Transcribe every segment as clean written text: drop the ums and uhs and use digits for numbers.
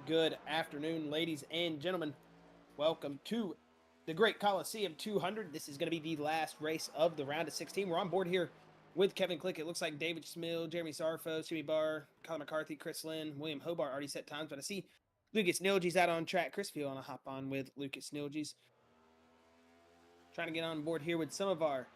Good afternoon, ladies and gentlemen. Welcome to the Great Coliseum 200. This is going to be the last race of the round of 16. We're on board here with Kevin Click. It looks like David Smill, Jeremy Sarfo, Jimmy Barr, Colin McCarthy, Chris Lynn, William Hobart already set times, but I see Lucas Nilge's out on track. Chris, if you want to hop on with Lucas Nilge's. Trying to get on board here with some of our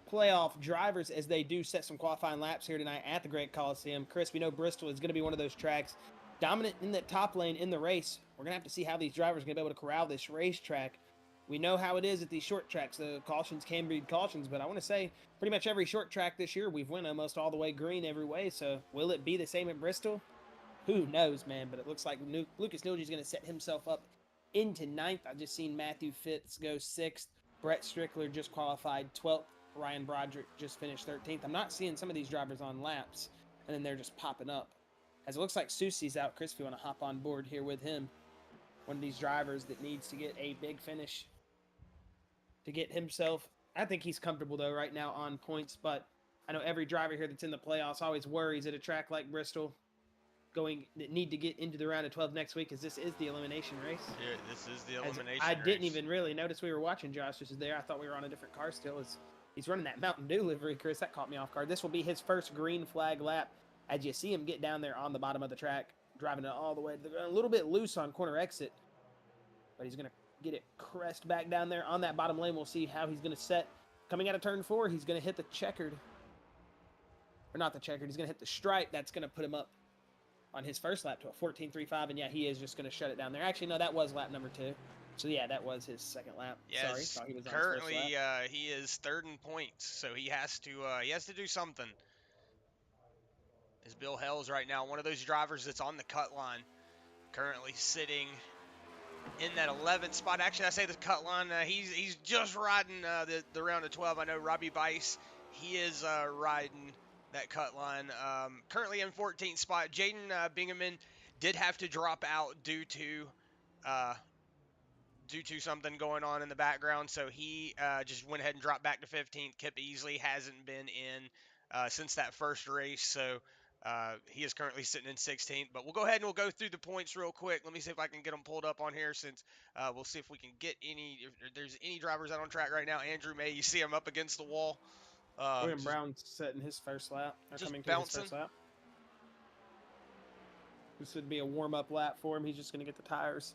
playoff drivers as they do set some qualifying laps here tonight at the Great Coliseum. Chris, we know Bristol is going to be one of those tracks dominant in that top lane in the race. We're going to have to see how these drivers are going to be able to corral this racetrack. We know how it is at these short tracks. The cautions can breed cautions, but I want to say pretty much every short track this year, we've won almost all the way green every way. So will it be the same at Bristol? Who knows, man? But it looks like Lucas Nilge is going to set himself up into 9th. I just seen Matthew Fitz go 6th. Brett Strickler just qualified 12th. Ryan Broderick just finished 13th. I'm not seeing some of these drivers on laps, and then they're just popping up. As it looks like Susie's out. Chris, if you want to hop on board here with him, one of these drivers that needs to get a big finish to get himself. I think he's comfortable, though, right now on points, but I know every driver here that's in the playoffs always worries at a track like Bristol that need to get into the round of 12 next week, as this is the elimination race. Yeah, this is the elimination I race. didn't even really notice we were watching Josh just there. I thought we were on a different car still. He's running that Mountain Dew livery, Chris. That caught me off guard. This will be his first green flag lap. As you see him get down there on the bottom of the track, driving it all the way to the ground. A little bit loose on corner exit, but he's going to get it crest back down there on that bottom lane. We'll see how he's going to set. Coming out of turn 4, he's going to hit the checkered. Or not the checkered. He's going to hit the stripe. That's going to put him up on his first lap to a 14.35. And yeah, he is just going to shut it down there. Actually, no, that was lap number 2. So yeah, that was his second lap. Yes, Sorry, he was currently he is 3rd in points, so he has to do something. As Bill Hell's right now one of those drivers that's on the cut line, currently sitting in that 11th spot. Actually, I say the cut line. He's just riding the round of 12. I know Robbie Bice, he is riding that cut line. Currently in 14th spot. Jaden Bingaman did have to drop out due to something going on in the background, so he just went ahead and dropped back to 15th. Kip Easley hasn't been in since that first race, so he is currently sitting in 16th. But we'll go ahead and we'll go through the points real quick. Let me see if I can get them pulled up on here, since we'll see if we can get if there's any drivers out on track right now. Andrew May, you see him up against the wall. William Brown's setting his first lap. Just coming bouncing. his first lap. This would be a warm-up lap for him. He's just going to get the tires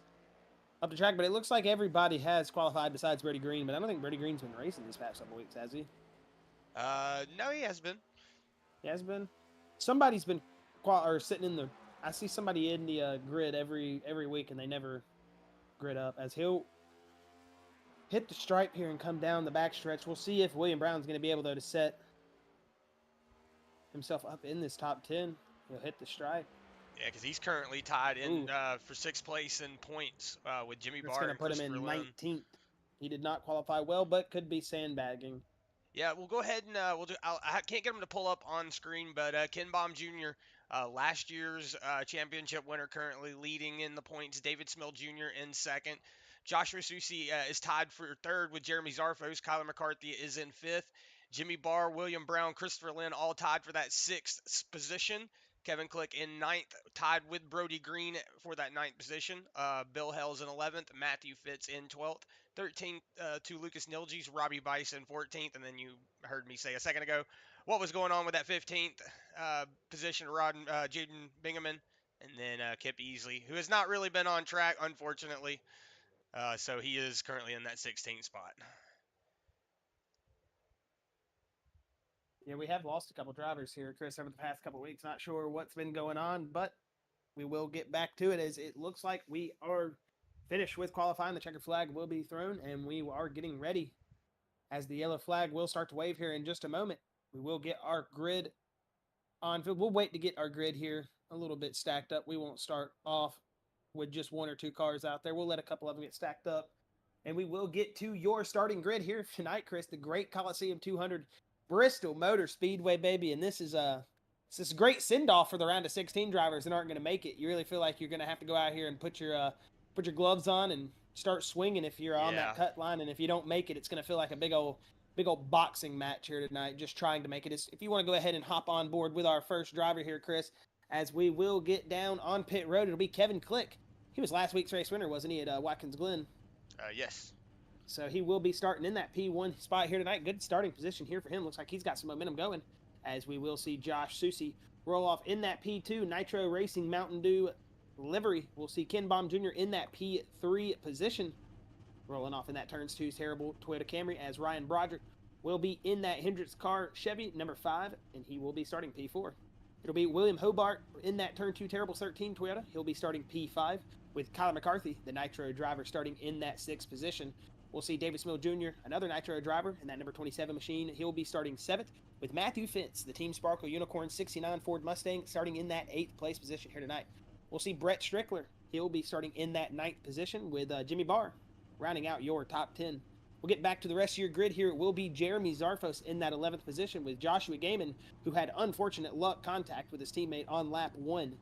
up the track. But it looks like everybody has qualified besides Brady Green. But I don't think Brady Green's been racing these past couple weeks, has he? No, he has been. He has been. Somebody's been sitting in the. I see somebody in the grid every week, and they never grid up. As he'll hit the stripe here and come down the backstretch. We'll see if William Brown's going to be able to set himself up in this top 10. He'll hit the stripe. Yeah, because he's currently tied in for 6th place in points with Jimmy Barr. That's going to put him in 19th. He did not qualify well, but could be sandbagging. Yeah, we'll go ahead and we'll do. I can't get him to pull up on screen, but Ken Baum Jr., last year's championship winner, currently leading in the points. David Smill Jr. in 2nd. Joshua Susi is tied for 3rd with Jeremy Zarfos. Kyler McCarthy is in 5th. Jimmy Barr, William Brown, Christopher Lynn all tied for that 6th position. Kevin Click in 9th, tied with Brody Green for that 9th position. Bill Hell's in 11th. Matthew Fitz in 12th. 13th to Lucas Nilge's, Robbie Bice in 14th. And then you heard me say a second ago what was going on with that 15th position, Jaden Bingaman. And then Kip Easley, who has not really been on track, unfortunately. So he is currently in that 16th spot. Yeah, we have lost a couple drivers here, Chris, over the past couple weeks. Not sure what's been going on, but we will get back to it, as it looks like we are finished with qualifying. The checkered flag will be thrown, and we are getting ready as the yellow flag will start to wave here in just a moment. We will get our grid on field. We'll wait to get our grid here a little bit stacked up. We won't start off with just 1 or 2 cars out there. We'll let a couple of them get stacked up, and we will get to your starting grid here tonight, Chris. The Great Coliseum 200. Bristol Motor Speedway, baby, and this is a great send-off for the round of 16 drivers that aren't going to make it. You really feel like you're going to have to go out here and put your gloves on and start swinging if you're on that cut line, and if you don't make it, it's going to feel like a big old boxing match here tonight, just trying to make it. If you want to go ahead and hop on board with our first driver here, Chris, as we will get down on pit road. It'll be Kevin Click. He was last week's race winner, wasn't he, at Watkins Glen? Yes. So he will be starting in that P1 spot here tonight. Good starting position here for him. Looks like he's got some momentum going, as we will see Josh Susie roll off in that P2 Nitro Racing Mountain Dew livery. We'll see Ken Baum Jr. in that P3 position, rolling off in that turns 2's terrible Toyota Camry, as Ryan Broderick will be in that Hendricks car Chevy number 5, and he will be starting P4. It'll be William Hobart in that turn 2 terrible 13 Toyota. He'll be starting P5, with Kyler McCarthy, the Nitro driver, starting in that 6th position. We'll see David Smil Jr., another Nitro driver, in that number 27 machine. He'll be starting 7th, with Matthew Fitz, the Team Sparkle Unicorn 69 Ford Mustang, starting in that 8th place position here tonight. We'll see Brett Strickler. He'll be starting in that 9th position, with Jimmy Barr rounding out your top 10. We'll get back to the rest of your grid here. It will be Jeremy Zarfos in that 11th position, with Joshua Gaiman, who had unfortunate luck contact with his teammate on lap 1.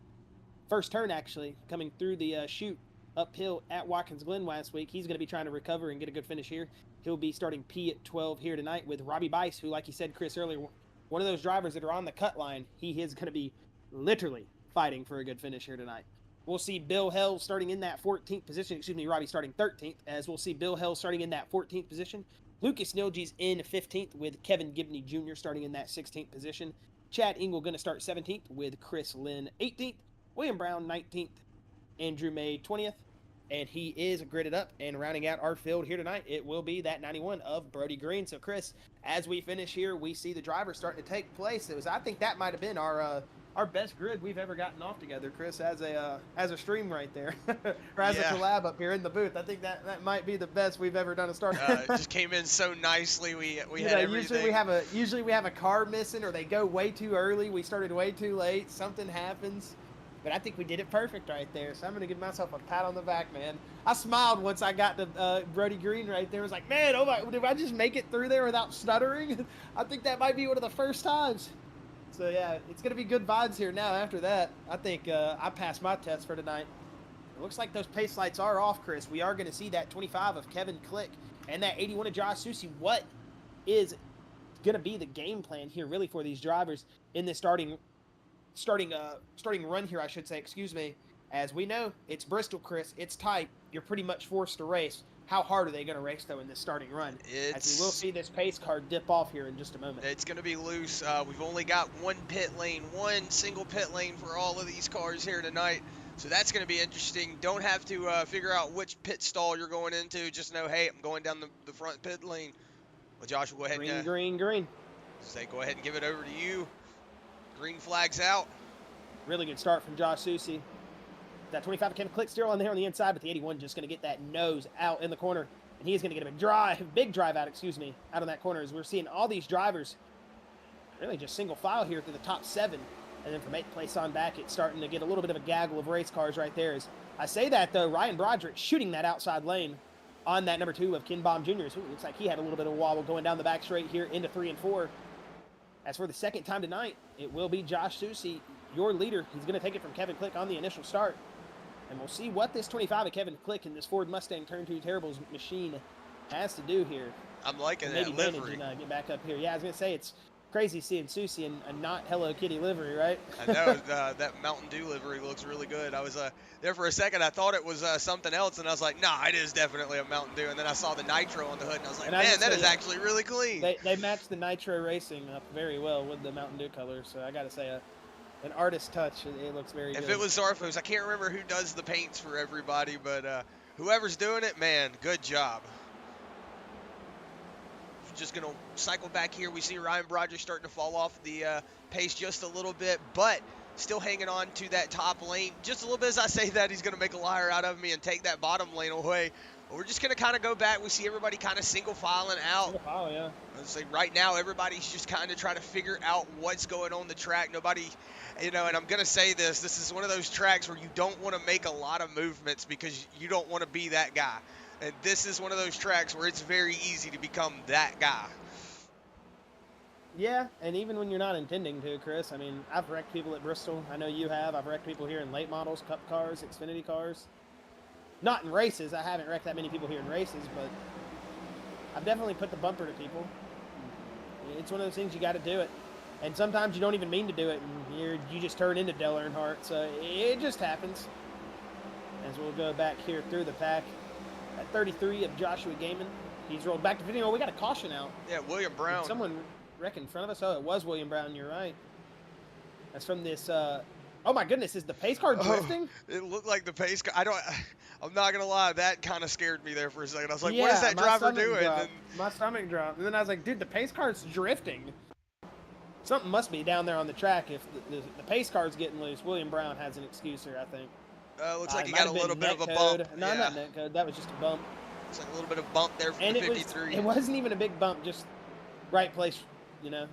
First turn, actually, coming through the chute uphill at Watkins Glen last week. He's going to be trying to recover and get a good finish here. He'll be starting P12 here tonight, with Robbie Bice, who, like you said, Chris, earlier, one of those drivers that are on the cut line. He is going to be literally fighting for a good finish here tonight. We'll see Bill Hell starting in that 14th position. Excuse me, Robbie starting 13th, as we'll see Bill Hell starting in that 14th position. Lucas Nilge's in 15th, with Kevin Gibney Jr. starting in that 16th position. Chad Engel going to start 17th, with Chris Lynn 18th. William Brown 19th. Andrew May 20th. And he is gridded up, and rounding out our field here tonight, it will be that 91 of Brody Green. So, Chris, as we finish here, we see the drivers starting to take place. I think that might have been our best grid we've ever gotten off together, Chris, as a stream right there, or as a collab up here in the booth. I think that might be the best we've ever done a start. It just came in so nicely. We had everything. Usually we have a car missing, or they go way too early. We started way too late. Something happens. But I think we did it perfect right there, so I'm going to give myself a pat on the back, man. I smiled once I got to Brody Green right there. I was like, man, oh my, did I just make it through there without stuttering? I think that might be one of the first times. So, yeah, it's going to be good vibes here now after that. I think I passed my test for tonight. It looks like those pace lights are off, Chris. We are going to see that 25 of Kevin Click and that 81 of Josh Susie. What is going to be the game plan here, really, for these drivers in this starting run here, I should say, excuse me. As we know, it's Bristol, Chris. It's tight. You're pretty much forced to race. How hard are they going to race, though, in this starting run? As we will see this pace car dip off here in just a moment. It's going to be loose. We've only got one single pit lane for all of these cars here tonight. So that's going to be interesting. Don't have to figure out which pit stall you're going into. Just know, hey, I'm going down the front pit lane. Well, Josh, will go ahead Green. Say, go ahead and give it over to you. Green flags out. Really good start from Josh Susie. That 25 Kevin Click still on there on the inside, but the 81 just going to get that nose out in the corner. And he's going to get a big drive out, out on that corner, as we're seeing all these drivers really just single file here through the top 7. And then from 8th place on back, it's starting to get a little bit of a gaggle of race cars right there. As I say that, though, Ryan Broderick shooting that outside lane on that number 2 of Ken Baum Jr. So it looks like he had a little bit of a wobble going down the back straight here into 3 and 4. As for the second time tonight, it will be Josh Susie, your leader. He's going to take it from Kevin Click on the initial start. And we'll see what this 25 of Kevin Click in this Ford Mustang Turn 2 Terribles machine has to do here. I'm liking that livery. Maybe get back up here. Yeah, I was going to say, it's crazy seeing Susie in a not Hello Kitty livery, right? I know. That Mountain Dew livery looks really good. I was there for a second. I thought it was something else, and I was like, nah, it is definitely a Mountain Dew. And then I saw the Nitro on the hood, and I was like, man, that is actually really clean. They matched the Nitro Racing up very well with the Mountain Dew color, so I got to say, an artist touch. It looks very good. If it was Zarfos, I can't remember who does the paints for everybody, but whoever's doing it, man, good job. Just going to cycle back here. We see Ryan Broderick starting to fall off the pace just a little bit, but still hanging on to that top lane. Just a little bit as I say that, he's going to make a liar out of me and take that bottom lane away. But we're just going to kind of go back. We see everybody kind of single filing out. Single file, yeah. Let's say right now everybody's just kind of trying to figure out what's going on the track. Nobody, and I'm going to say this is one of those tracks where you don't want to make a lot of movements because you don't want to be that guy. And this is one of those tracks where it's very easy to become that guy. Yeah, and even when you're not intending to, Chris. I mean, I've wrecked people at Bristol. I know you have. I've wrecked people here in late models, Cup cars, Xfinity cars. Not in races. I haven't wrecked that many people here in races, but I've definitely put the bumper to people. It's one of those things, you got to do it. And sometimes you don't even mean to do it, and you just turn into Dale Earnhardt. So it just happens. As we'll go back here through the pack. At 33 of Joshua Gaiman. He's rolled back to 50. Oh, we got a caution out. Yeah, William Brown. Did someone wreck in front of us? Oh, it was William Brown. You're right. That's from this. Oh my goodness, is the pace car drifting? It looked like the pace car. I'm not gonna lie, that kind of scared me there for a second. I was like, Yeah, what is that driver doing? And my stomach dropped. And then I was like, dude, the pace car's drifting. Something must be down there on the track if the pace car's getting loose. William Brown has an excuse here, I think. Looks like he got a little bit of a bump. No, not net code. That was just a bump. It's like a little bit of bump there from and the 53. It wasn't even a big bump, just right place,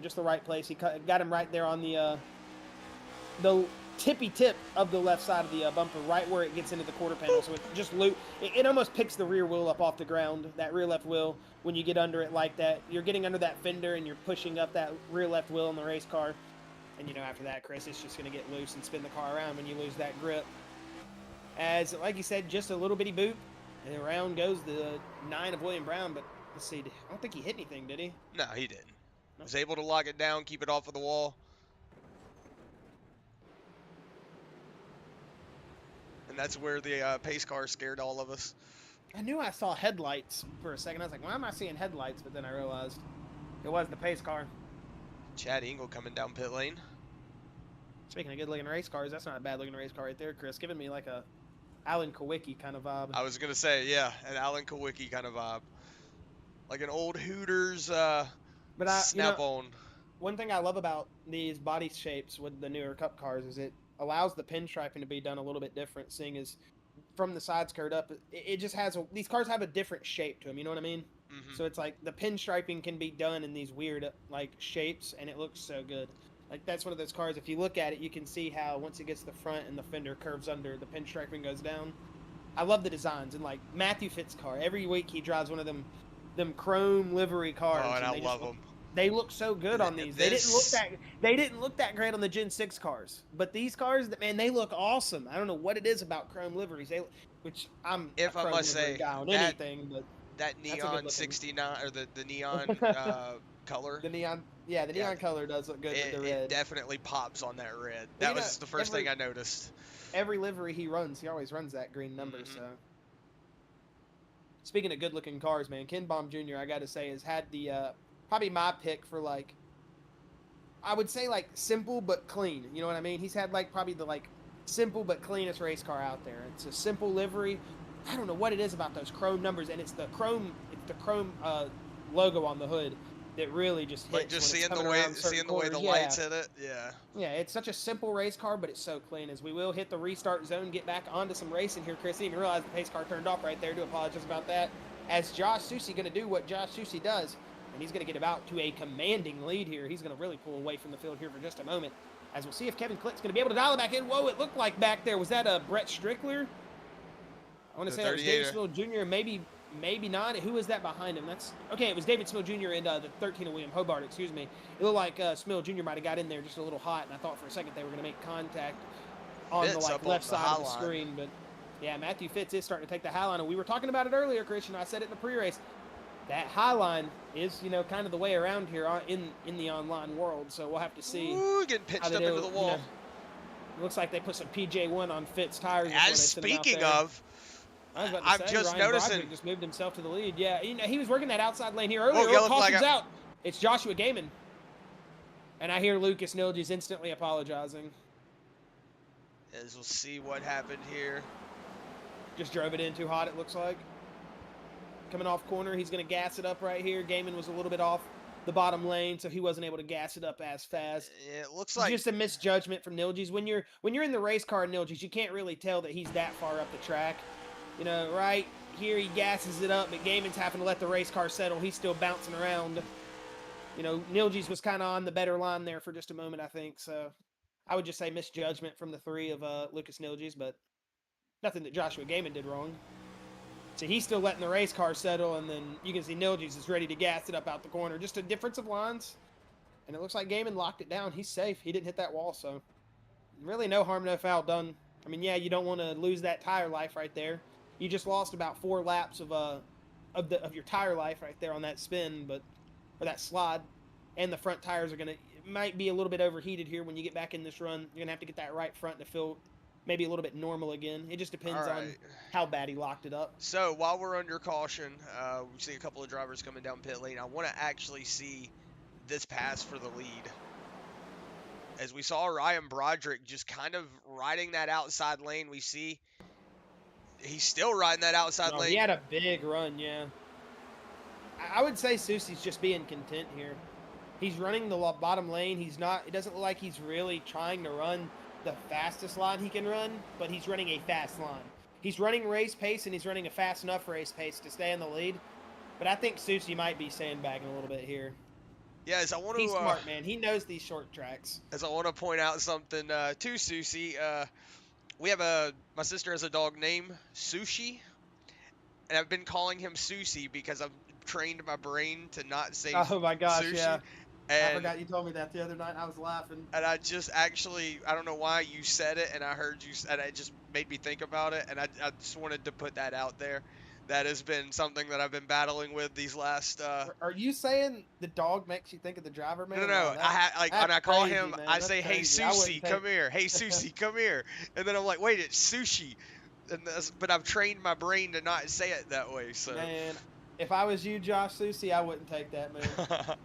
just the right place. He got him right there on the tippy tip of the left side of the bumper, right where it gets into the quarter panel. So it just it almost picks the rear wheel up off the ground, that rear left wheel, when you get under it like that. You're getting under that fender and you're pushing up that rear left wheel in the race car. And after that, Chris, it's just going to get loose and spin the car around when you lose that grip. As, like you said, just a little bitty boop, and around goes the 9 of William Brown. But let's see, I don't think he hit anything, did he? No, he didn't. No. Was able to lock it down, keep it off of the wall. And that's where the pace car scared all of us. I knew I saw headlights for a second. I was like, why am I seeing headlights? But then I realized it was the pace car. Chad Engel coming down pit lane. Speaking of good-looking race cars, that's not a bad-looking race car right there, Chris. Giving me like a Alan Kowicki kind of vibe. I was going to say, yeah, an Alan Kowicki kind of vibe. Like an old Hooters snap-on. One thing I love about these body shapes with the newer Cup cars is it allows the pinstriping to be done a little bit different, seeing as from the side skirt up, it just has these cars have a different shape to them, you know what I mean? Mm-hmm. So it's like the pinstriping can be done in these weird like shapes, and it looks so good. Like that's one of those cars, if you look at it, you can see how once it gets to the front and the fender curves under, the pinstriping goes down. I love the designs, and like Matthew Fitt's car, every week he drives one of them chrome livery cars. Oh, and I love them. They look so good on these. They didn't look that great on the Gen 6 cars, but these cars, man, they look awesome. I don't know what it is about chrome liveries. Which I'm if a I chrome must say guy on that, anything, but that neon 69 or the neon color. The neon, yeah, the neon color does look good with the red. It definitely pops on that red. That was the first thing I noticed. Every livery he runs, he always runs that green number. Mm-hmm. So, speaking of good-looking cars, man, Ken Baum Jr. I got to say has had the probably my pick for like, I would say like simple but clean. You know what I mean? He's had like probably the like simple but cleanest race car out there. It's a simple livery. I don't know what it is about those chrome numbers, and it's the chrome logo on the hood that really just hits. Like just seeing the way the lights hit it. Yeah. Yeah, it's such a simple race car, but it's so clean. As we will hit the restart zone, get back onto some racing here, Chris. I didn't even realize the pace car turned off right there. I do apologize about that. As Josh Susie going to do what Josh Susie does, and he's going to get about to a commanding lead here. He's going to really pull away from the field here for just a moment. As we'll see if Kevin Click's going to be able to dial it back in. Whoa, it looked like back there. Was that a Brett Strickler? I want to say that was David Smith Jr. Maybe not. Who is that behind him? Okay, it was David Smith Jr. and the 13 of William Hobart, excuse me. It looked like Smith Jr. might have got in there just a little hot, and I thought for a second they were going to make contact on the left side of the screen. But, yeah, Matthew Fitz is starting to take the high line. And we were talking about it earlier, Christian. I said it in the pre-race. That high line is, kind of the way around here in the online world. So we'll have to see. Ooh, getting pitched up into the wall. It looks like they put some PJ1 on Fitz tires. As speaking of, I'm just Ryan noticing. Broderick just moved himself to the lead. Yeah, he was working that outside lane here earlier. Caution's out. It's Joshua Gaiman. And I hear Lucas Nilge's instantly apologizing. As we'll see what happened here. Just drove it in too hot, it looks like. Coming off corner, he's going to gas it up right here. Gaiman was a little bit off the bottom lane, so he wasn't able to gas it up as fast. It looks like just a misjudgment from Nilge's. When you're in the race car, Nilge's, you can't really tell that he's that far up the track. Right here he gasses it up, but Gaiman's having to let the race car settle. He's still bouncing around. Nilge's was kind of on the better line there for just a moment, I think. So I would just say misjudgment from the three of Lucas Nilge's, but nothing that Joshua Gaiman did wrong. So he's still letting the race car settle, and then you can see Nilge's is ready to gas it up out the corner. Just a difference of lines, and it looks like Gaiman locked it down. He's safe. He didn't hit that wall, so really no harm, no foul done. I mean, yeah, you don't want to lose that tire life right there. You just lost about 4 laps of your tire life right there on that spin, or that slide, and the front tires are going to might be a little bit overheated here when you get back in this run. You're gonna have to get that right front to feel maybe a little bit normal again. It just All depends on right. how bad he locked it up. So while we're under caution, we see a couple of drivers coming down pit lane. I want to actually see this pass for the lead. As we saw Ryan Broderick just kind of riding that outside lane, we see he's still riding that outside No, he lane. had a big run, yeah. I would say Susie's just being content here. He's running the bottom lane. He's not. It doesn't look like he's really trying to run the fastest line he can run, but he's running a fast line. He's running race pace, and he's running a fast enough race pace to stay in the lead. But I think Susie might be sandbagging a little bit here. Yeah, as I want to. He's smart, man. He knows these short tracks. As I want to point out something to Susie, we have my sister has a dog named Sushi, and I've been calling him Susie because I've trained my brain to not say Oh my gosh, sushi. yeah. And, I forgot you told me that the other night. I was laughing. And I just actually, I don't know why you said it, and I heard you, and it just made me think about it, and I just wanted to put that out there. That has been something that I've been battling with these last. Are you saying the dog makes you think of the driver, man? No. Wow, When I call crazy, him, man. I That's say, "Hey, crazy. I Susie, wouldn't come take- here. Hey, Susie, come here." And then I'm like, "Wait, it's sushi." But I've trained my brain to not say it that way. So. Man, if I was you, Josh Susie, I wouldn't take that, man.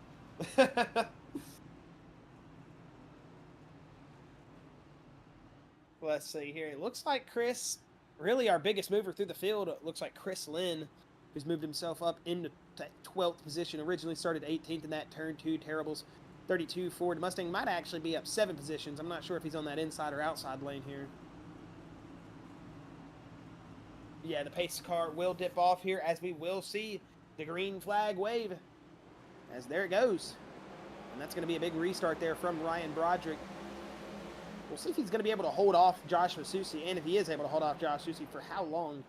Let's see here. It looks like Chris, really our biggest mover through the field, it looks like Chris Lynn, who's moved himself up into that 12th position. Originally started 18th in that turn 2. Terribles 32 Ford Mustang might actually be up 7 positions. I'm not sure if he's on that inside or outside lane here. Yeah, the pace car will dip off here as we will see the green flag wave. As there it goes. And that's going to be a big restart there from Ryan Broderick. We'll see if he's going to be able to hold off Joshua Susie, and if he is able to hold off Josh Susie, for how long.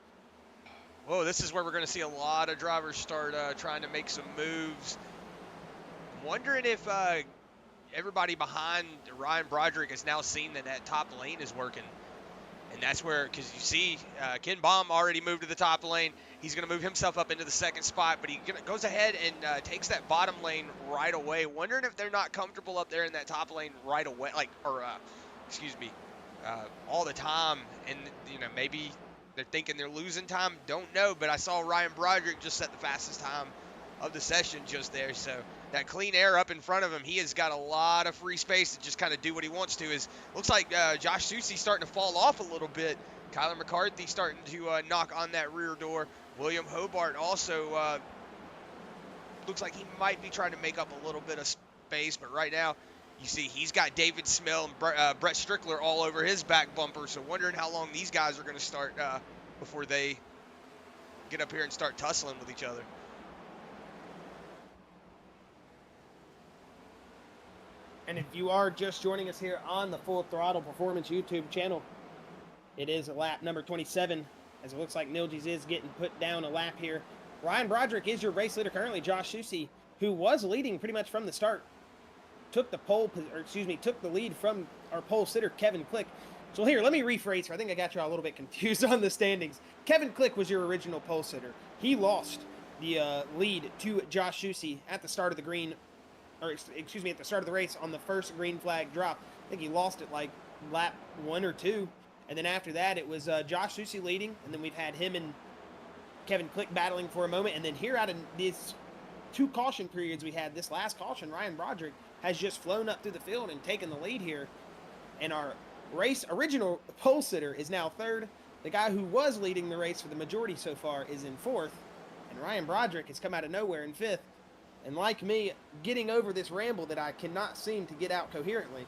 Whoa, this is where we're going to see a lot of drivers start trying to make some moves. I'm wondering if everybody behind Ryan Broderick has now seen that that top lane is working. And that's where, because you see, Ken Baum already moved to the top lane. He's going to move himself up into the second spot, but he goes ahead and takes that bottom lane right away. Wondering if they're not comfortable up there in that top lane right away, all the time. And, maybe they're thinking they're losing time. Don't know, but I saw Ryan Broderick just set the fastest time of the session just there. So that clean air up in front of him, he has got a lot of free space to just kind of do what he wants to. Looks like Josh Susie starting to fall off a little bit. Kyler McCarthy starting to knock on that rear door. William Hobart also looks like he might be trying to make up a little bit of space, but right now you see he's got David Smell and Brett Strickler all over his back bumper. So wondering how long these guys are going to start before they get up here and start tussling with each other. And if you are just joining us here on the Full Throttle Performance YouTube channel, it is lap number 27, as it looks like Nilges is getting put down a lap here. Ryan Broderick is your race leader currently. Josh Susie, who was leading pretty much from the start, took the lead from our pole sitter, Kevin Click. So here, let me rephrase here. I think I got you all a little bit confused on the standings. Kevin Click was your original pole sitter. He lost the lead to Josh Susie at the start of the at the start of the race on the first green flag drop. I think he lost it like lap 1 or 2. And then after that, it was Josh Susie leading. And then we've had him and Kevin Click battling for a moment. And then here out of these 2 caution periods we had, this last caution, Ryan Broderick has just flown up through the field and taken the lead here. And our original pole sitter is now 3rd. The guy who was leading the race for the majority so far is in 4th. And Ryan Broderick has come out of nowhere in 5th. And like me, getting over this ramble that I cannot seem to get out coherently.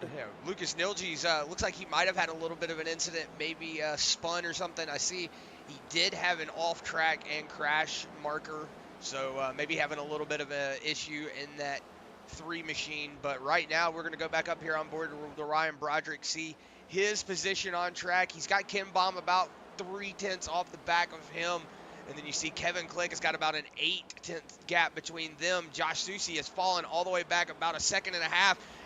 Yeah, Lucas Nilges looks like he might have had a little bit of an incident, maybe spun or something. I see he did have an off-track and crash marker, so maybe having a little bit of an issue in that 3 machine. But right now, we're going to go back up here on board the Ryan Broderick, see his position on track. He's got Ken Baum about 3/10 off the back of him. And then you see Kevin Click has got about an 8/10 gap between them. Josh Susie has fallen all the way back about 1.5 seconds.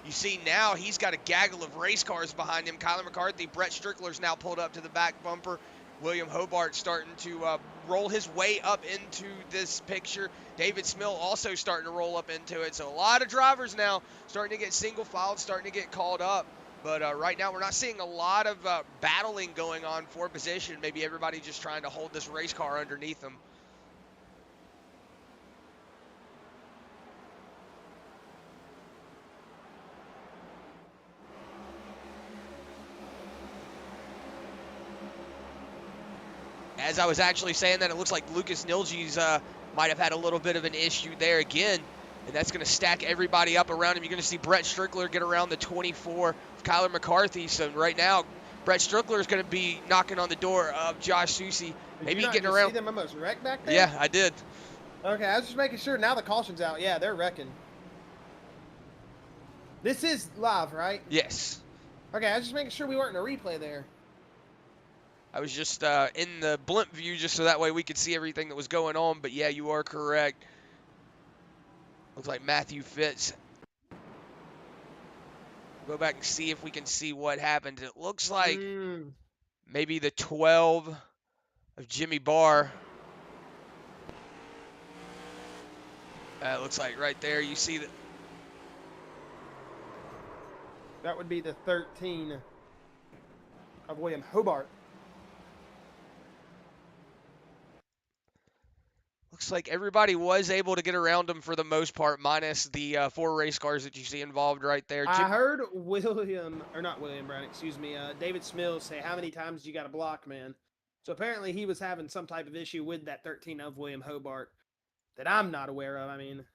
You see now he's got a gaggle of race cars behind him. Kyler McCarthy, Brett Strickler's now pulled up to the back bumper. William Hobart starting to roll his way up into this picture. David Smill also starting to roll up into it. So a lot of drivers now starting to get single filed, starting to get called up. But right now we're not seeing a lot of battling going on for position. Maybe everybody just trying to hold this race car underneath them. As I was actually saying that, it looks like Lucas Nilge's might have had a little bit of an issue there again, and that's going to stack everybody up around him. You're going to see Brett Strickler get around the 24 of Kyler McCarthy. So right now, Brett Strickler is going to be knocking on the door of Josh Susie. Maybe Did you getting not around. See them almost wreck back there? Yeah, I did. Okay, I was just making sure. Now the caution's out. Yeah, they're wrecking. This is live, right? Yes. Okay, I was just making sure we weren't in a replay there. I was just in the blimp view just so that way we could see everything that was going on. But yeah, you are correct. Looks like Matthew Fitz. Go back and see if we can see what happened. It looks like maybe the 12 of Jimmy Barr. Looks like right there you see that. That would be the 13 of William Hobart. Looks like everybody was able to get around him for the most part, minus the 4 race cars that you see involved right there. I heard David Smills say, how many times you got to block, man? So apparently he was having some type of issue with that 13 of William Hobart that I'm not aware of. I mean,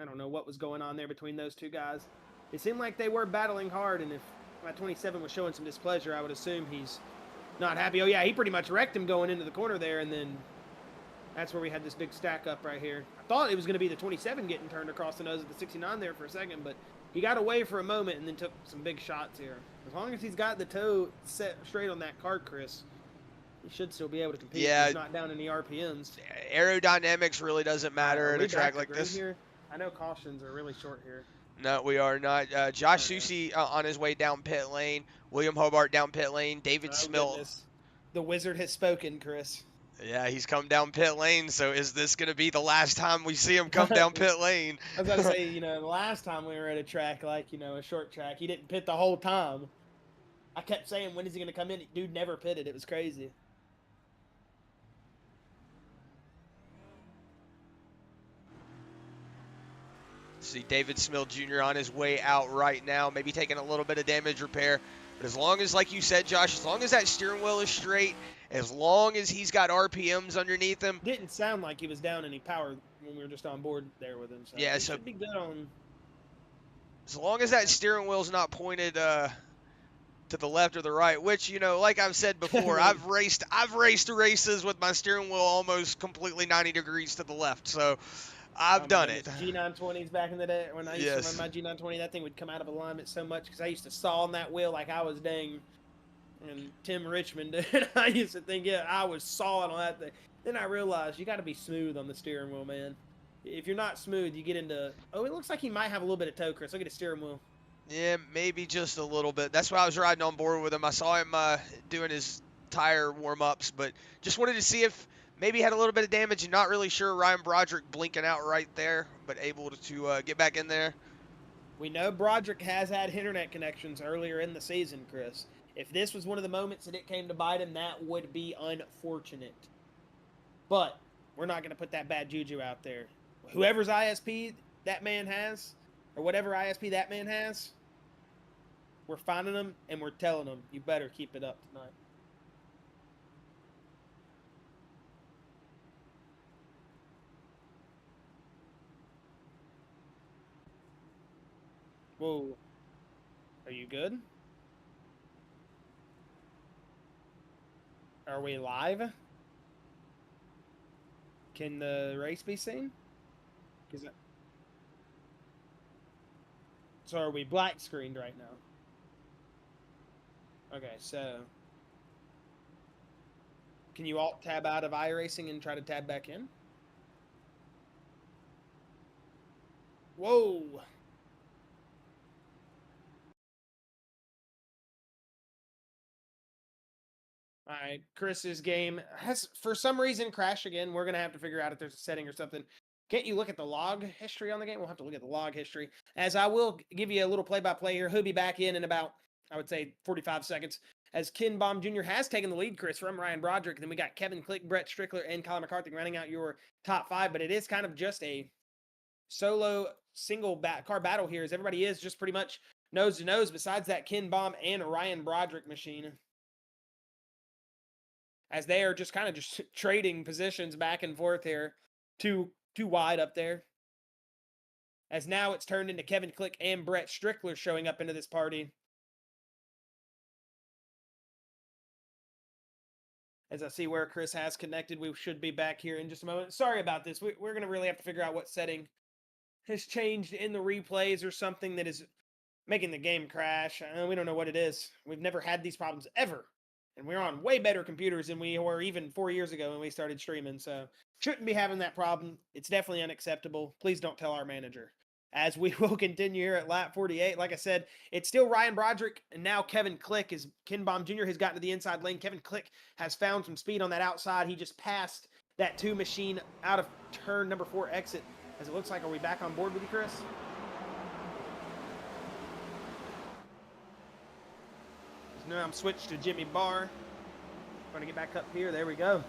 I don't know what was going on there between those two guys. It seemed like they were battling hard, and if my 27 was showing some displeasure, I would assume he's not happy. Oh, yeah, he pretty much wrecked him going into the corner there, and then that's where we had this big stack up right here. I thought it was going to be the 27 getting turned across the nose of the 69 there for a second, but he got away for a moment and then took some big shots here. As long as he's got the toe set straight on that cart, Chris, he should still be able to compete. Yeah. He's not down any RPMs. Aerodynamics really doesn't matter at a track like this. Here? I know cautions are really short here. No, we are not. Josh Susie on his way down pit lane. William Hobart down pit lane. David Smill. Goodness. The wizard has spoken, Chris. Yeah, he's come down pit lane, so is this going to be the last time we see him come down pit lane? I was about to say, the last time we were at a track, like, a short track, he didn't pit the whole time. I kept saying, when is he going to come in? Dude never pitted. It was crazy. See David Smill Jr. on his way out right now, maybe taking a little bit of damage repair. But as long as, like you said, Josh, as long as that steering wheel is straight, as long as he's got RPMs underneath him. Didn't sound like he was down any power when we were just on board there with him. So yeah, so should be good on. As long as that steering wheel's not pointed to the left or the right, which, like I've said before, I've raced races with my steering wheel almost completely 90 degrees to the left. So I've done it. G920s back in the day when I used to run my G920, that thing would come out of alignment so much because I used to saw on that wheel like I was dang and Tim Richmond. And I used to think, I was sawing on that thing. Then I realized you got to be smooth on the steering wheel, man. If you're not smooth, you get into. Oh, it looks like he might have a little bit of toe, Chris. Look at his steering wheel. Yeah, maybe just a little bit. That's why I was riding on board with him. I saw him doing his tire warm-ups, but just wanted to see if maybe he had a little bit of damage and not really sure. Ryan Broderick blinking out right there, but able to get back in there. We know Broderick has had internet connections earlier in the season, Chris. If this was one of the moments that it came to bite him, that would be unfortunate. But we're not going to put that bad juju out there. Whoever's ISP that man has, or whatever ISP that man has, we're finding them and we're telling them, you better keep it up tonight. Whoa. Are you good? Are we live? Can the race be seen? So are we black screened right now? Okay, so can you alt tab out of iRacing and try to tab back in? Whoa. All right, Chris's game has, for some reason, crashed again. We're going to have to figure out if there's a setting or something. Can't you look at the log history on the game? We'll have to look at the log history. As I will give you a little play-by-play here. He'll be back in about, I would say, 45 seconds. As Ken Baum Jr. has taken the lead, Chris, from Ryan Broderick. Then we got Kevin Click, Brett Strickler, and Colin McCarthy running out your top 5. But it is kind of just a solo single car battle here, as everybody is just pretty much nose to nose besides that Ken Baum and Ryan Broderick machine, as they are just kind of just trading positions back and forth here. Too wide up there. As now it's turned into Kevin Click and Brett Strickler showing up into this party. As I see where Chris has connected, we should be back here in just a moment. Sorry about this. We're going to really have to figure out what setting has changed in the replays or something that is making the game crash. We don't know what it is. We've never had these problems ever. And we're on way better computers than we were even 4 years ago when we started streaming. So shouldn't be having that problem. It's definitely unacceptable. Please don't tell our manager. As we will continue here at lap 48. Like I said, it's still Ryan Broderick and now Kevin Click, as Ken Baum Jr. has gotten to the inside lane. Kevin Click has found some speed on that outside. He just passed that 2 machine out of turn number 4 exit. As it looks like, are we back on board with you, Chris? Now I'm switched to Jimmy Barr. Trying to get back up here. There we go.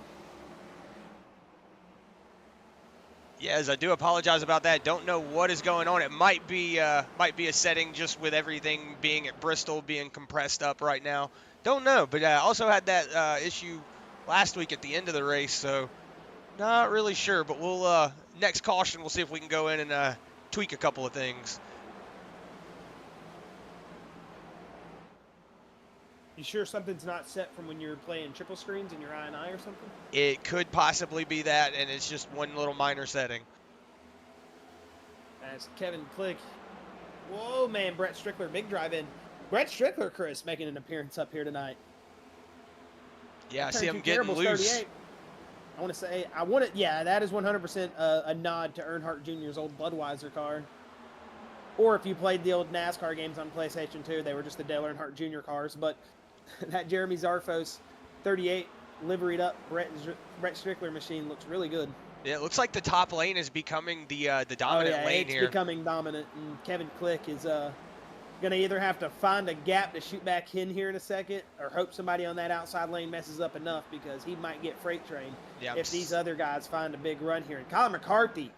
Yes, I do apologize about that. Don't know what is going on. It might be a setting just with everything being at Bristol being compressed up right now. Don't know, but I also had that issue last week at the end of the race, so not really sure. But we'll next caution, we'll see if we can go in and tweak a couple of things. You sure something's not set from when you're playing triple screens in your I&I or something? It could possibly be that, and it's just one little minor setting. As Kevin Click. Whoa, man, Brett Strickler, big drive in. Brett Strickler, Chris, making an appearance up here tonight. Yeah, I see him getting loose. 38. I want to say, yeah, that is 100% a nod to Earnhardt Jr.'s old Budweiser car. Or if you played the old NASCAR games on PlayStation 2, they were just the Dale Earnhardt Jr. cars. But that Jeremy Zarfos 38 liveried up Brett Strickler machine looks really good. Yeah, it looks like the top lane is becoming the dominant lane here. It's becoming dominant, and Kevin Click is going to either have to find a gap to shoot back in here in a second, or hope somebody on that outside lane messes up enough, because he might get freight trained if these other guys find a big run here. And Colin McCarthy,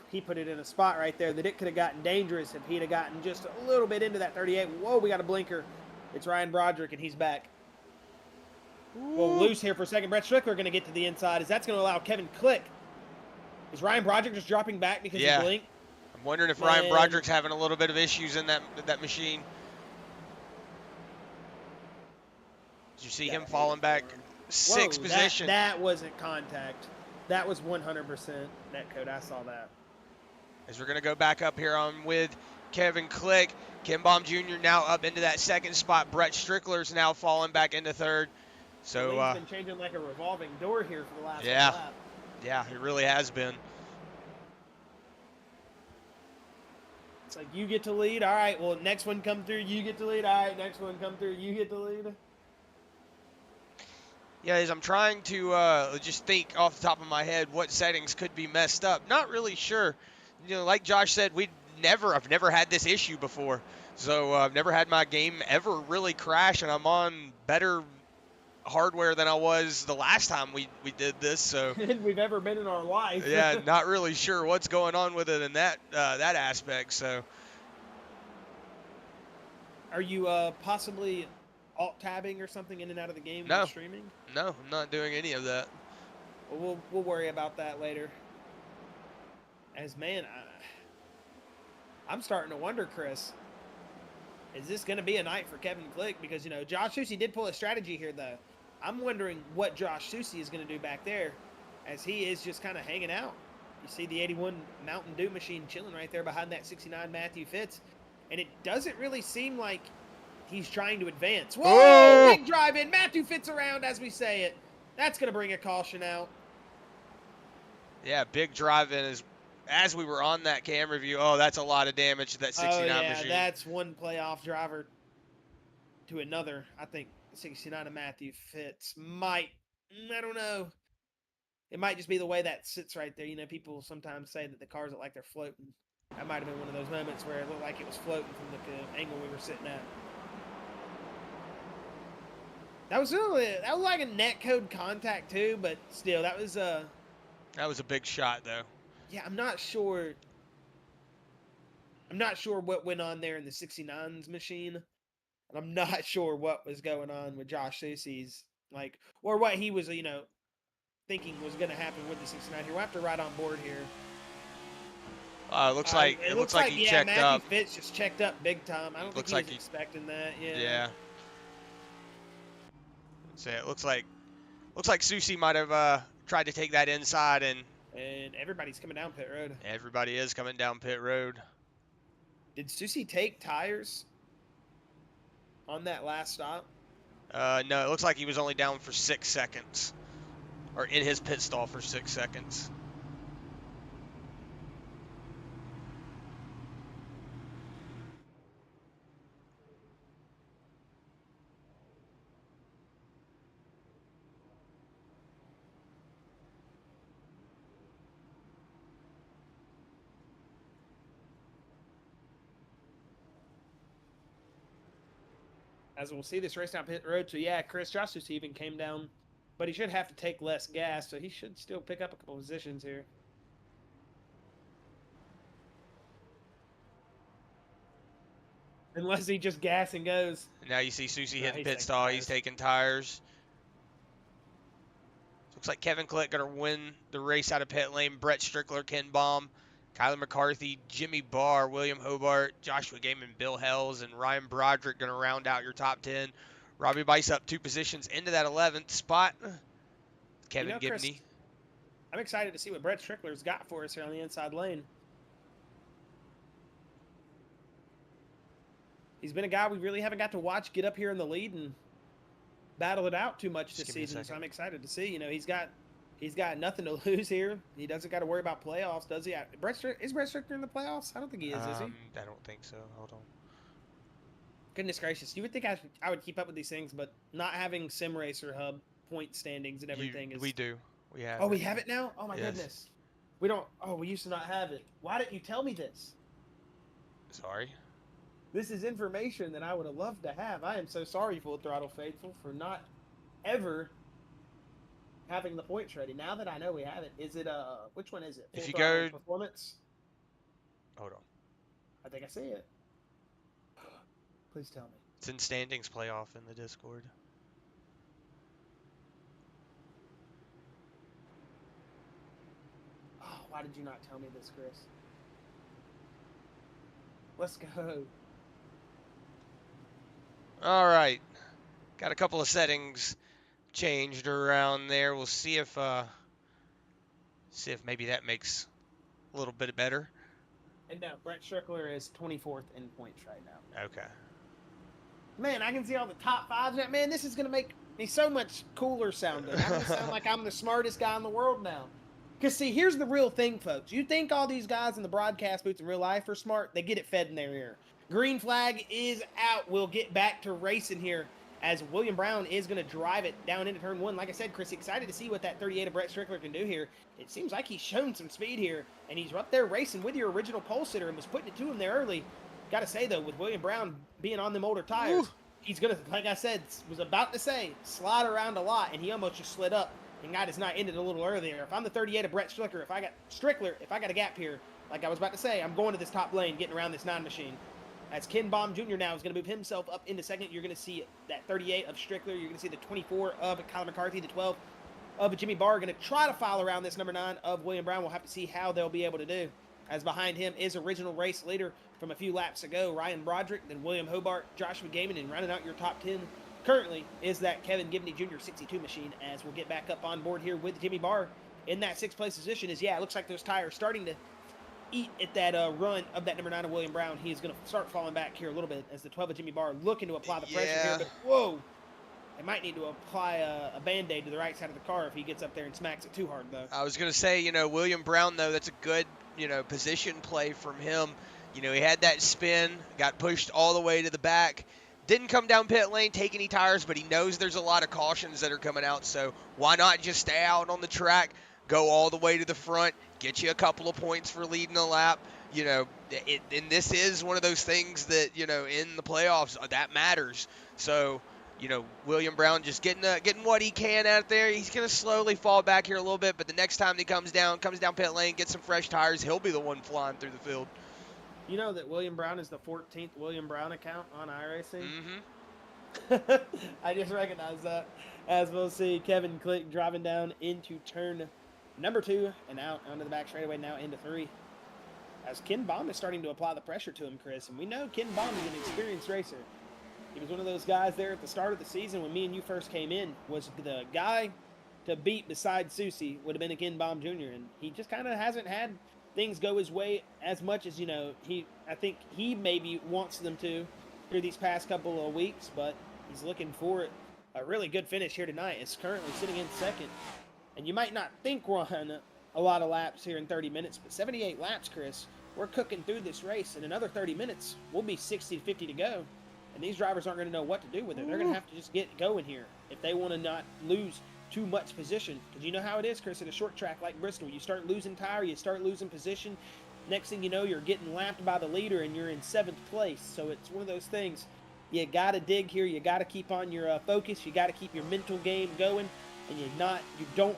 he put it in a spot right there that it could have gotten dangerous if he'd have gotten just a little bit into that 38. Whoa, we got a blinker. It's Ryan Broderick, and he's back. Well, loose here for a second. Brett Strickler going to get to the inside, as that's going to allow Kevin Click. Is Ryan Broderick just dropping back because he blinked? I'm wondering if Ryan Broderick's having a little bit of issues in that machine. Did you see him falling back? Sixth position. That wasn't contact. That was 100% netcode. I saw that. As we're going to go back up here on with Kevin Click. Ken Baum Jr. now up into that second spot. Brett Strickler's now falling back into third. So he's been changing like a revolving door here for the last lap. Yeah, it really has been. It's like, you get to lead. All right, well, next one come through, you get to lead. All right, next one come through, you get to lead. Yeah, as I'm trying to just think off the top of my head what settings could be messed up. Not really sure. You know, like Josh said, I've never had this issue before. So I've never had my game ever really crash, and I'm on better hardware than I was the last time we did this. So we've ever been in our life. Yeah, not really sure what's going on with it in that aspect. So are you possibly alt-tabbing or something in and out of the game while streaming? No, I'm not doing any of that. Well, we'll worry about that later. As, man, I'm starting to wonder, Chris, is this going to be a night for Kevin Click? Because, you know, Josh Soucy did pull a strategy here, though. I'm wondering what Josh Soucy is going to do back there, as he is just kind of hanging out. You see the 81 Mountain Dew machine chilling right there behind that 69 Matthew Fitz, and it doesn't really seem like he's trying to advance. Whoa! Big drive in. Matthew Fitz around, as we say it. That's going to bring a caution out. Yeah, big drive in as we were on that camera view. Oh, that's a lot of damage to that 69 machine. That's one playoff driver to another. I think 69 of Matthew Fitz might, I don't know. It might just be the way that sits right there. You know, people sometimes say that the cars look like they're floating. That might have been one of those moments where it looked like it was floating from the angle we were sitting at. That was like a net code contact too, but still, that was a big shot though. Yeah, I'm not sure. I'm not sure what went on there in the 69's machine, and I'm not sure what was going on with Josh Soucy's or what he was, thinking was going to happen with the 69 here. We'll have to ride on board here. It looks like he checked Matthew up. Fitz just checked up big time. I don't think he was expecting that. Yeah. So it looks like Soucy might have tried to take that inside, and everybody's coming down pit road. Everybody is coming down pit road. Did Soucy take tires on that last stop? No, it looks like he was only down for 6 seconds, or in his pit stall for 6 seconds. As we'll see this race down pit road. So yeah, Chris Josh even came down, but he should have to take less gas, so he should still pick up a couple positions here. Unless he just gas and goes. Now you see Soucy hitting pit stall. He's taking tires. Looks like Kevin Click going to win the race out of pit lane. Brett Strickler, Ken Baum, Kyler McCarthy, Jimmy Barr, William Hobart, Joshua Gaiman, Bill Hells, and Ryan Broderick going to round out your top 10. Robbie Bice up 2 positions into that 11th spot. Kevin Gibney. Chris, I'm excited to see what Brett Strickler's got for us here on the inside lane. He's been a guy we really haven't got to watch get up here in the lead and battle it out too much this season, so I'm excited to see. He's got nothing to lose here. He doesn't got to worry about playoffs, does he? Is Brett Strickler in the playoffs? I don't think he is he? I don't think so. Hold on. Goodness gracious. You would think I would keep up with these things, but not having Sim Racer Hub point standings and everything is... We do. We have we have it now? Oh, my goodness. We don't... Oh, we used to not have it. Why didn't you tell me this? Sorry. This is information that I would have loved to have. I am so sorry, Full Throttle Faithful, for not ever having the points ready. Now that I know we have it, is it which one is it? If you go Performance. Hold on. I think I see it. Please tell me. It's in standings playoff in the Discord. Oh, why did you not tell me this, Chris? Let's go. All right. Got a couple of settings changed around there. We'll see if maybe that makes a little bit better. And no, Brett Strickler is 24th in points right now. Okay. Man, I can see all the top fives. Man, this is going to make me so much cooler sounding. I'm going to sound like I'm the smartest guy in the world now. Because, see, here's the real thing, folks. You think all these guys in the broadcast booths in real life are smart? They get it fed in their ear. Green flag is out. We'll get back to racing here as William Brown is going to drive it down into turn 1. Like I said, Chris, excited to see what that 38 of Brett Strickler can do here. It seems like he's shown some speed here, and he's up there racing with your original pole sitter and was putting it to him there early. Got to say, though, with William Brown being on them older tires, he's going to, like I said, was about to say, slide around a lot, and he almost just slid up and got his night ended a little earlier. If I'm the 38 of Brett Strickler, if I got a gap here, like I was about to say, I'm going to this top lane, getting around this 9 machine. As Ken Baum Jr. now is going to move himself up into second. You're going to see that 38 of Strickler. You're going to see the 24 of Kyler McCarthy, the 12 of Jimmy Barr. Going to try to file around this number 9 of William Brown. We'll have to see how they'll be able to do. As behind him is original race leader from a few laps ago, Ryan Broderick, then William Hobart, Joshua Gaiman, and rounding out your top 10 currently is that Kevin Gibney Jr. 62 machine. As we'll get back up on board here with Jimmy Barr in that 6th place position. Is, it looks like those tires starting to eat at that run of that number 9 of William Brown. He's going to start falling back here a little bit as the 12 of Jimmy Barr looking to apply the pressure here. But whoa, they might need to apply a Band-Aid to the right side of the car if he gets up there and smacks it too hard, though. I was going to say, William Brown, though, that's a good, position play from him. He had that spin, got pushed all the way to the back, Didn't come down pit lane, take any tires, but he knows there's a lot of cautions that are coming out, so why not just stay out on the track, go all the way to the front, get you a couple of points for leading a lap. And this is one of those things that, in the playoffs, that matters. So, William Brown just getting what he can out there. He's going to slowly fall back here a little bit, but the next time he comes down pit lane, gets some fresh tires, he'll be the one flying through the field. You know that William Brown is the 14th William Brown account on iRacing? Mm-hmm. I just recognized that. As we'll see, Kevin Click driving down into turn number 2 and out onto the back straightaway, now into 3. As Ken Baum is starting to apply the pressure to him, Chris. And we know Ken Baum is an experienced racer. He was one of those guys there at the start of the season when me and you first came in, was the guy to beat besides Susie would have been a Ken Baum Jr. And he just kind of hasn't had things go his way as much as, I think he maybe wants them to through these past couple of weeks, but he's looking for it. A really good finish here tonight. It's currently sitting in second. And you might not think we're on a lot of laps here in 30 minutes, but 78 laps, Chris. We're cooking through this race. In another 30 minutes, we'll be 60 to 50 to go. And these drivers aren't going to know what to do with it. They're going to have to just get going here if they want to not lose too much position, because you know how it is, Chris, at a short track like Bristol. You start losing tire, you start losing position. Next thing you know, you're getting lapped by the leader and you're in 7th place. So it's one of those things. You got to dig here. You got to keep on your focus. You got to keep your mental game going, and you don't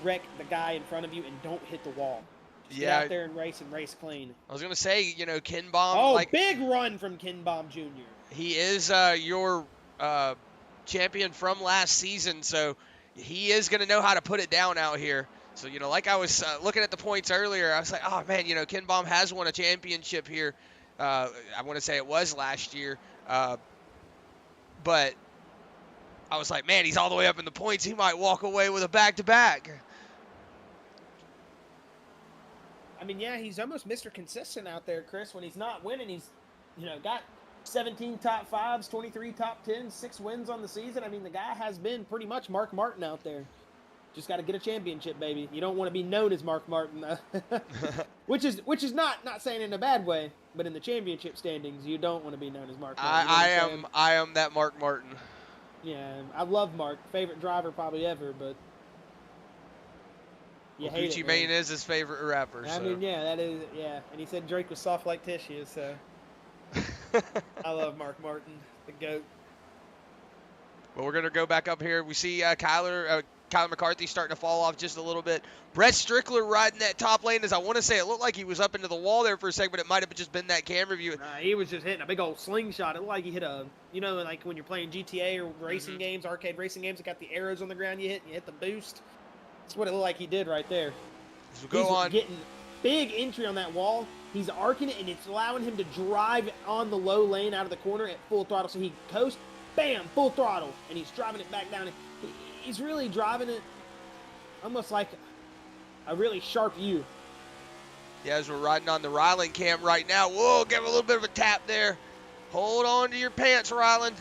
wreck the guy in front of you and don't hit the wall. Just get out there and race clean. I was going to say, Ken Baum. Oh, big run from Ken Baum Jr. He is your champion from last season, so he is going to know how to put it down out here. So, like I was looking at the points earlier, I was like, oh, man, Ken Baum has won a championship here. I want to say it was last year. But I was like, man, he's all the way up in the points. He might walk away with a back-to-back. I mean, yeah, he's almost Mr. Consistent out there, Chris. When he's not winning, he's, got 17 top 5s, 23 top 10s, 6 wins on the season. I mean, the guy has been pretty much Mark Martin out there. Just got to get a championship, baby. You don't want to be known as Mark Martin, which is not saying in a bad way, but in the championship standings, you don't want to be known as Mark Martin. I am that Mark Martin. Yeah, I love Mark. Favorite driver probably ever, but you hate Gucci it, Mane is his favorite rapper. I mean, yeah, that is, yeah. And he said Drake was soft like tissue, so I love Mark Martin, the GOAT. Well, we're going to go back up here. We see Kyler McCarthy starting to fall off just a little bit. Brett Strickler riding that top lane, as I want to say, it looked like he was up into the wall there for a second, but it might have just been that camera view. He was just hitting a big old slingshot. It looked like he hit a, like when you're playing GTA or racing games, arcade racing games, it got the arrows on the ground you hit the boost. That's what it looked like he did right there. So go on. Getting big entry on that wall. He's arcing it, and it's allowing him to drive on the low lane out of the corner at full throttle. So he coasts, bam, full throttle, and he's driving it back down. He's really driving it almost like a really sharp U. Yeah, as we're riding on the Ryland cam right now. Whoa, give him a little bit of a tap there. Hold on to your pants, Ryland.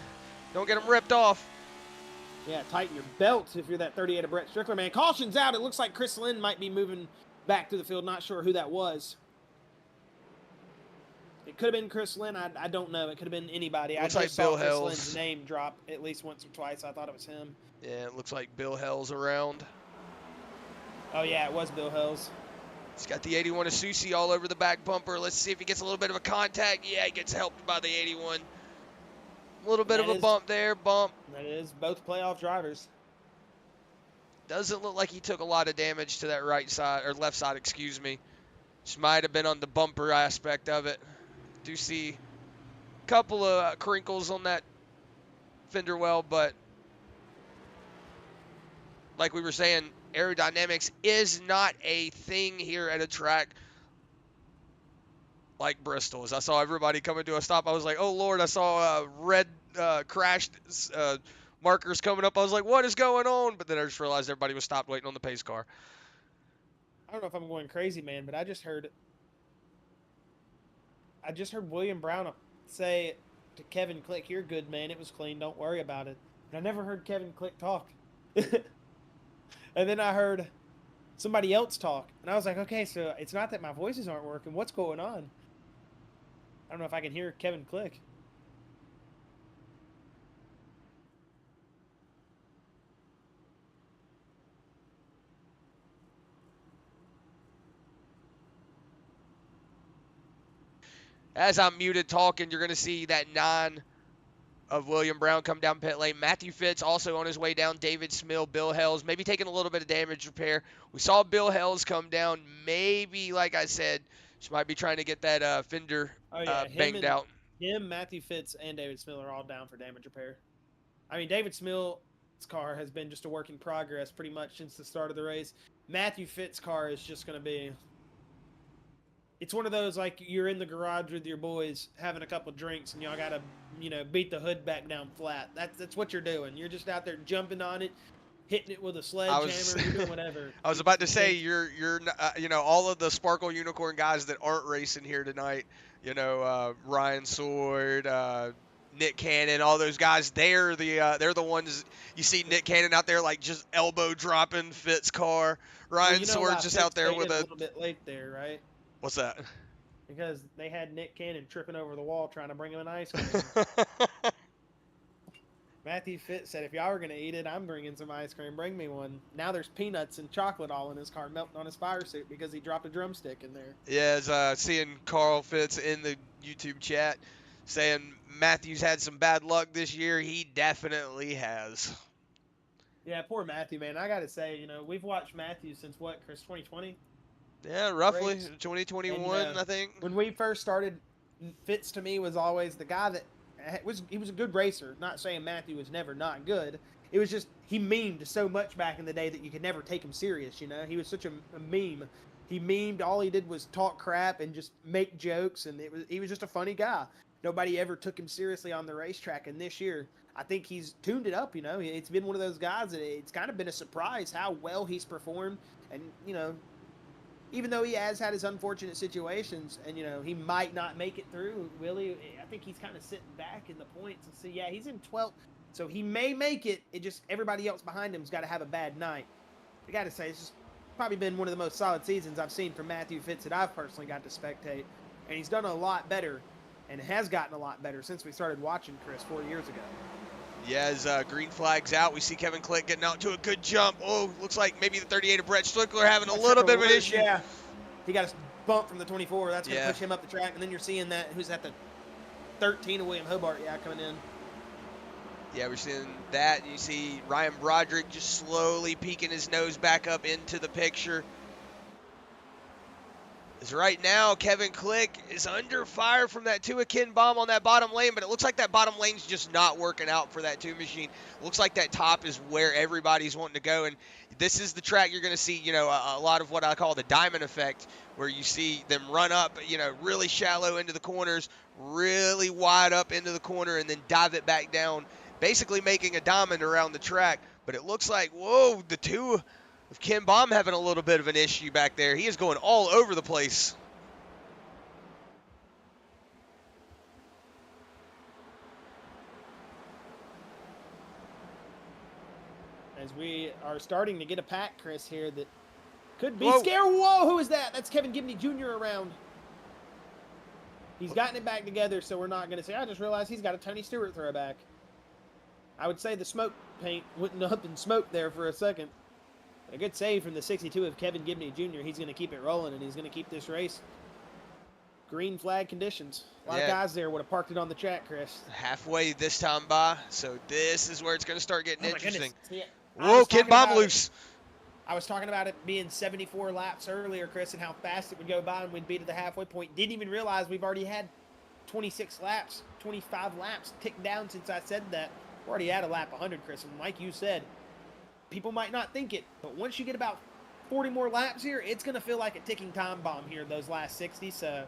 Don't get them ripped off. Yeah, tighten your belts if you're that 38 of Brett Strickler, man. Caution's out. It looks like Chris Lynn might be moving back to the field. Not sure who that was. It could have been Chris Lynn. I don't know. It could have been anybody. Looks I like just Bill saw Chris Hells. Lynn's name drop at least once or twice. I thought it was him. Yeah, it looks like Bill Hell's around. Oh, yeah, it was Bill Hells. He's got the 81 of Susie all over the back bumper. Let's see if he gets a little bit of a contact. Yeah, he gets helped by the 81. A little bit of a bump there. Bump. That is both playoff drivers. Doesn't look like he took a lot of damage to that right side, or left side, excuse me. Just might have been on the bumper aspect of it. Do see a couple of crinkles on that fender well, but like we were saying, aerodynamics is not a thing here at a track like Bristol. As I saw everybody coming to a stop, I was like, oh Lord, I saw red crashed markers coming up. I was like, what is going on? But then I just realized everybody was stopped waiting on the pace car. I don't know if I'm going crazy, man, but I just heard William Brown say to Kevin Click, "You're good, man. It was clean. Don't worry about it." And I never heard Kevin Click talk. And then I heard somebody else talk, and I was like, okay, so it's not that my voices aren't working. What's going on? I don't know if I can hear Kevin Click. As I'm muted talking, you're going to see that 9 of William Brown come down pit lane. Matthew Fitz also on his way down. David Smill, Bill Hells, maybe taking a little bit of damage repair. We saw Bill Hells come down. Maybe, like I said, she might be trying to get that fender Oh yeah, banged out. Matthew Fitz, and David Smill are all down for damage repair. I mean, David Smill's car has been just a work in progress pretty much since the start of the race. Matthew Fitz's car is just going to be... It's one of those, like, you're in the garage with your boys having a couple drinks and y'all got to, beat the hood back down flat. That's what you're doing. You're just out there jumping on it, hitting it with a sledgehammer, you're doing whatever. I was about to say, you're all of the Sparkle Unicorn guys that aren't racing here tonight, Ryan Sword, Nick Cannon, all those guys, they're the ones you see. Nick Cannon out there like just elbow dropping Fitz car. Ryan Sword just out there with a little bit late there, right? What's that? Because they had Nick Cannon tripping over the wall trying to bring him an ice cream. Matthew Fitz said, if y'all are going to eat it, I'm bringing some ice cream. Bring me one. Now there's peanuts and chocolate all in his car melting on his fire suit because he dropped a drumstick in there. Yeah, as seeing Carl Fitz in the YouTube chat saying Matthew's had some bad luck this year. He definitely has. Yeah, poor Matthew, man. I got to say, we've watched Matthew since what, Chris, 2020? Yeah, roughly Race. 2021, And, I think. When we first started, Fitz to me was always the guy that he was a good racer. Not saying Matthew was never not good. It was just he memed so much back in the day that you could never take him serious. He was such a meme. He memed. All he did was talk crap and just make jokes, and he was just a funny guy. Nobody ever took him seriously on the racetrack. And this year, I think he's tuned it up. It's been one of those guys that it's kind of been a surprise how well he's performed, and even though he has had his unfortunate situations and, he might not make it through, Willie, I think he's kind of sitting back in the points and see, yeah, he's in 12th, so he may make it. It just, everybody else behind him's got to have a bad night. I got to say, it's just probably been one of the most solid seasons I've seen from Matthew Fitz that I've personally got to spectate. And he's done a lot better and has gotten a lot better since we started watching Chris 4 years ago. Yeah, as green flag's out, we see Kevin Click getting out to a good jump. Oh, looks like maybe the 38 of Brett Strickler having a little bit of an issue. Yeah, he got a bump from the 24. That's going to Yeah. push him up the track. And then you're seeing that, who's at the 13 of William Hobart, coming in. Yeah, we're seeing that. You see Ryan Broderick just slowly peeking his nose back up into the picture. As right now, Kevin Click is under fire from that 2 of Ken Baum on that bottom lane, but it looks like that bottom lane's just not working out for that 2 machine. Looks like that top is where everybody's wanting to go, and this is the track you're going to see, a lot of what I call the diamond effect, where you see them run up, really shallow into the corners, really wide up into the corner, and then dive it back down, basically making a diamond around the track. But it looks like, whoa, the 2 of Ken Baum having a little bit of an issue back there. He is going all over the place. As we are starting to get a pack, Chris, here that could be scary. Whoa, who is that? That's Kevin Gibney Jr. around. He's gotten it back together, so we're not going to say, I just realized he's got a Tony Stewart throwback. I would say the smoke paint went up in smoke there for a second. A good save from the 62 of Kevin Gibney Jr. He's going to keep it rolling, and he's going to keep this race green flag conditions. A lot of guys there would have parked it on the track, Chris. Halfway this time by, so this is where it's going to start getting interesting. Yeah. Whoa, Ken Baum loose. I was talking about it being 74 laps earlier, Chris, and how fast it would go by and we'd be to the halfway point. Didn't even realize we've already had 26 laps, 25 laps ticked down since I said that. We're already at a lap 100, Chris, and like you said, people might not think it, but once you get about 40 more laps here, it's going to feel like a ticking time bomb here those last 60. So,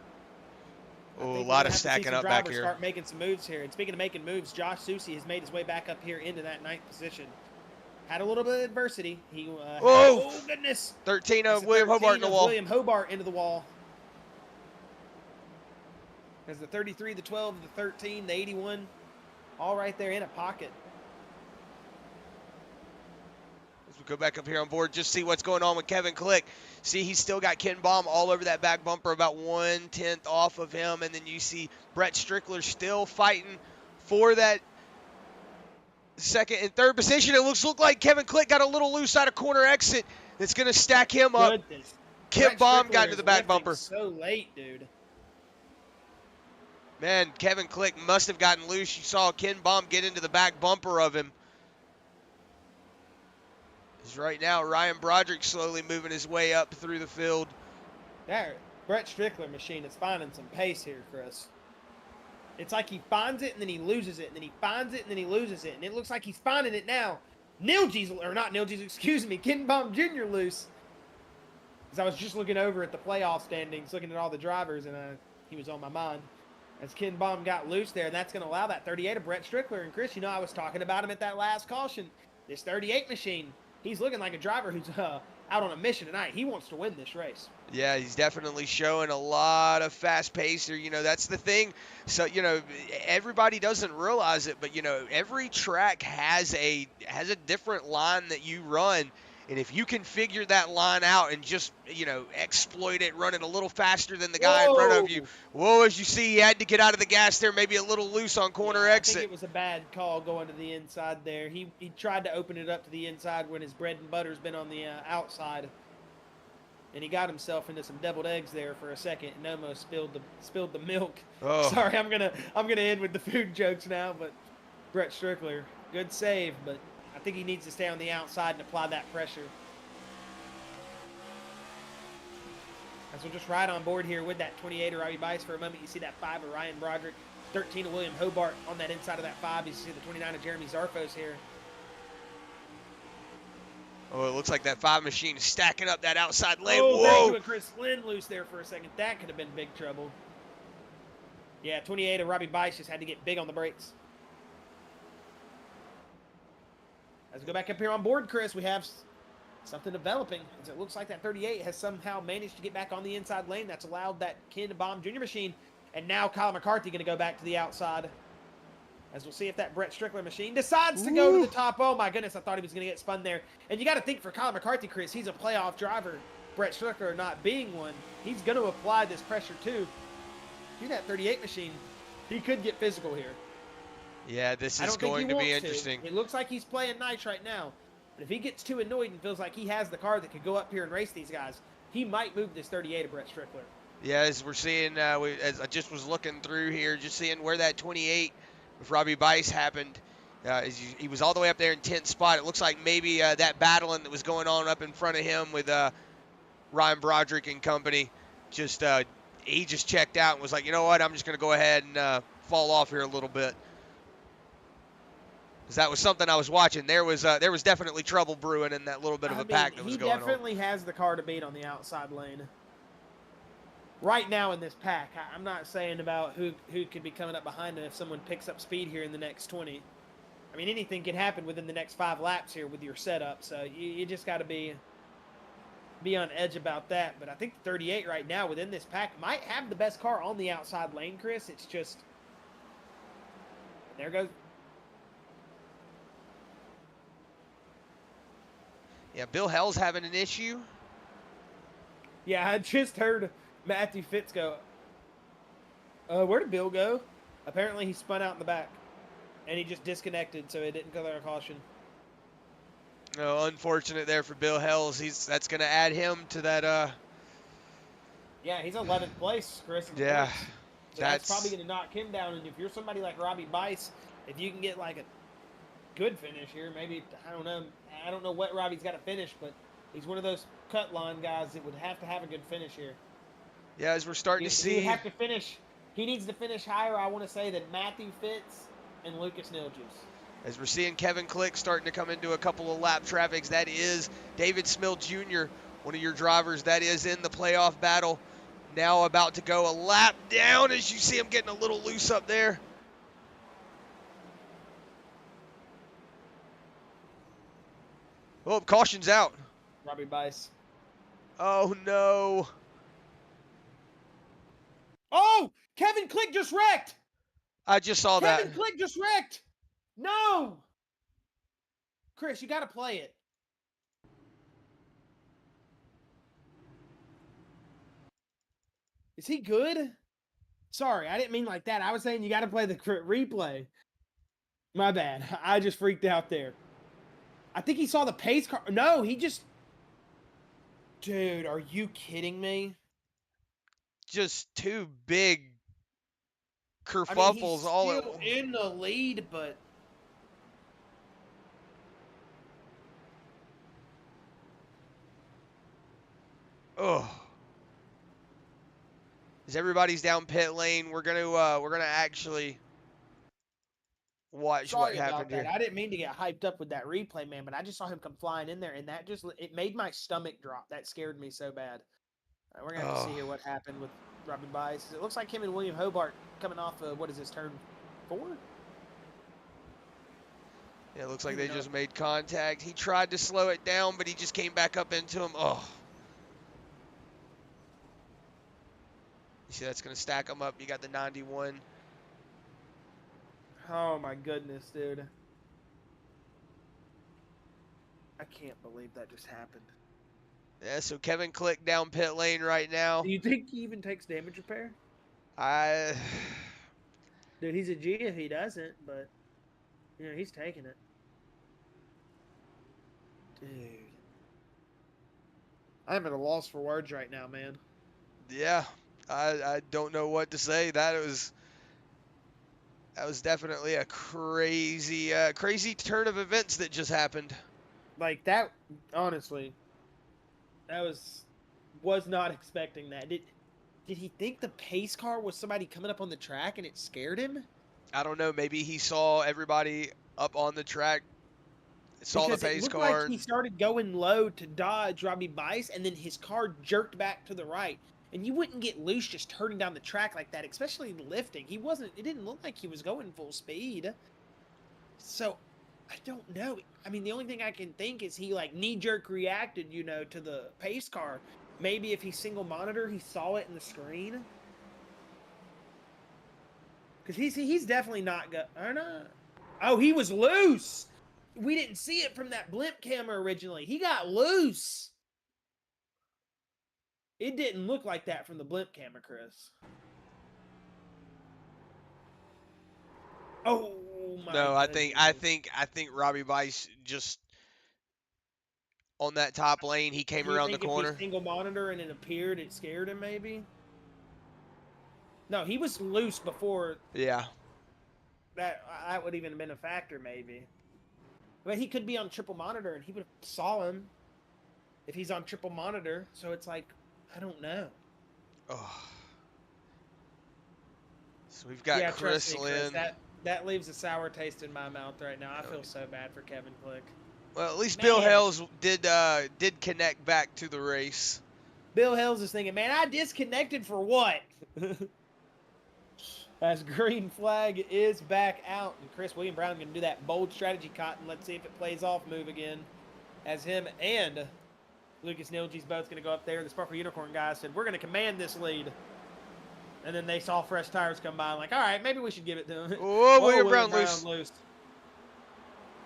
a lot of stacking up back here. Start making some moves here. And speaking of making moves, Josh Susie has made his way back up here into that 9th position. Had a little bit of adversity. He oh goodness! 13 of William Hobart in the wall. William Hobart into the wall. There's the 33, the 12, the 13, the 81, all right there in a pocket. Go back up here on board, just see what's going on with Kevin Click. See, he's still got Ken Baum all over that back bumper, about 1/10 off of him. And then you see Brett Strickler still fighting for that second and third position. It looks like Kevin Click got a little loose out of corner exit. That's going to stack him up. Ken Baum got into the back bumper. So late, dude. Man, Kevin Click must have gotten loose. You saw Ken Baum get into the back bumper of him. As right now, Ryan Broderick slowly moving his way up through the field. That Brett Strickler machine is finding some pace here, Chris. It's like he finds it and then he loses it, and then he finds it and then he loses it, and it looks like he's finding it now. Excuse me, Ken Baum Jr. loose. Because I was just looking over at the playoff standings, looking at all the drivers, and he was on my mind. As Ken Baum got loose there, and that's going to allow that 38 of Brett Strickler. And Chris, I was talking about him at that last caution. This 38 machine, he's looking like a driver who's out on a mission tonight. He wants to win this race. Yeah, he's definitely showing a lot of fast pace here. That's the thing. So, everybody doesn't realize it, but every track has a different line that you run. And if you can figure that line out and just, exploit it, run it a little faster than the guy in front of you. Whoa, as you see, he had to get out of the gas there, maybe a little loose on corner exit. I think it was a bad call going to the inside there. He tried to open it up to the inside when his bread and butter's been on the outside. And he got himself into some deviled eggs there for a second and almost spilled the milk. Oh. Sorry, I'm gonna end with the food jokes now, but Brett Strickler, good save, but I think he needs to stay on the outside and apply that pressure. As we'll just ride on board here with that 28 of Robbie Bice for a moment. You see that 5 of Ryan Broderick, 13 of William Hobart on that inside of that 5. You see the 29 of Jeremy Zarfos here. Oh, it looks like that 5 machine is stacking up that outside lane. Oh, Whoa. thank you, Chris Lynn loose there for a second. That could have been big trouble. Yeah, 28 of Robbie Bice just had to get big on the brakes. As we go back up here on board, Chris, we have something developing. As it looks like that 38 has somehow managed to get back on the inside lane. That's allowed that Ken Baum Jr. machine. And now Kyle McCarthy going to go back to the outside. As we'll see if that Brett Strickler machine decides to go to the top. Oh, my goodness, I thought he was going to get spun there. And you got to think for Kyle McCarthy, Chris, he's a playoff driver. Brett Strickler not being one, he's going to apply this pressure too. Do that 38 machine. He could get physical here. Yeah, this is going to be interesting. It looks like he's playing nice right now. But if he gets too annoyed and feels like he has the car that could go up here and race these guys, he might move this 38 of Brett Strickler. Yeah, as we're seeing, as I just was looking through here, just seeing where that 28 with Robbie Bice happened. He was all the way up there in 10th spot. It looks like maybe that battling that was going on up in front of him with Ryan Broderick and company, he just checked out and was like, you know what, I'm just going to go ahead and fall off here a little bit. Because that was something I was watching. There was definitely trouble brewing in that little bit of a pack that was going on. He definitely has the car to beat on the outside lane. Right now in this pack, I'm not saying about who could be coming up behind him if someone picks up speed here in the next 20. I mean, anything can happen within the next 5 laps here with your setup. So you just got to be on edge about that. But I think the 38 right now within this pack might have the best car on the outside lane, Chris. It's just, there goes. Yeah, Bill Hell's having an issue. Yeah, I just heard Matthew Fitz go. Where did Bill go? Apparently he spun out in the back. And he just disconnected, so it didn't color a caution. No, unfortunate there for Bill Hells. That's going to add him to that. Yeah, he's 11th place, Chris. Yeah. So that's probably going to knock him down. And if you're somebody like Robbie Bice, if you can get like a good finish here, maybe, I don't know. I don't know what Robbie's got to finish, but he's one of those cut line guys that would have to have a good finish here. Yeah, as we're starting to see. He have to finish. He needs to finish higher, I want to say, than Matthew Fitz and Lucas Niljuice. As we're seeing Kevin Click starting to come into a couple of lap traffics. That is David Smill Jr., one of your drivers that is in the playoff battle. Now about to go a lap down as you see him getting a little loose up there. Oh, caution's out. Robbie Bice. Oh, no. Oh, Kevin Click just wrecked. I just saw that. Kevin Click just wrecked. No. Chris, you got to play it. Is he good? Sorry, I didn't mean like that. I was saying you got to play the replay. My bad. I just freaked out there. I think he saw the pace car. No, he just... Dude, are you kidding me? Just two big I mean, he's kerfuffles all at still in the lead, but oh. As everybody's down pit lane, we're gonna actually watch what sorry about happened that. here. I didn't mean to get hyped up with that replay, man, but I just saw him come flying in there, and that just it made my stomach drop. That scared me so bad. We're gonna have to see Oh, here what happened with Robbie Bice. It looks like him and William Hobart coming off of what is this, turn 4? yeah, it looks I like don't they even know. just made contact. He tried to slow it down, but he just came back up into him. Oh, you see, that's gonna stack him up. You got the 91. Oh my goodness, dude. I can't believe that just happened. Yeah, so Kevin Click down pit lane right now. Do you think he even takes damage repair? I Dude, he's a G if he doesn't, but he's taking it. Dude. I'm at a loss for words right now, man. yeah, I don't know what to say. That was definitely a crazy turn of events that just happened. Like that, honestly, that was not expecting that. Did he think the pace car was somebody coming up on the track and it scared him? I don't know. Maybe he saw everybody up on the track, saw the Because it pace looked like car, he and started going low to dodge Robbie Bice, and then his car jerked back to the right. And you wouldn't get loose just turning down the track like that, especially lifting. He wasn't. It didn't look like he was going full speed. So, I don't know. I mean, the only thing I can think is he like knee jerk reacted, to the pace car. Maybe if he single monitor, he saw it in the screen. Because he's definitely not go. Or not. Oh, he was loose. We didn't see it from that blimp camera originally. He got loose. It didn't look like that from the blimp camera, Chris. Oh my no, goodness. I think Robbie Bice just on that top lane. He came Do you around the think if he corner. single monitor and it appeared, it scared him maybe? No, he was loose before Yeah. that would even have been a factor maybe. But he could be on triple monitor and he would have saw him if he's on triple monitor. So it's like, I don't know. Oh. So we've got Yeah, Chris trust me, Chris. Lynn. That leaves a sour taste in my mouth right now. I feel so bad for Kevin Click. Well, at least Man. Bill Hales did connect back to the race. Bill Hales is thinking, man, I disconnected for what? As green flag is back out. And Chris William Brown going to do that bold strategy cotton. Let's see if it plays off move again. As him and Lucas Nilge's both going to go up there. The Sparkle Unicorn guys said, we're going to command this lead. And then they saw fresh tires come by. I'm like, all right, maybe we should give it to him. Whoa, William Brown loose.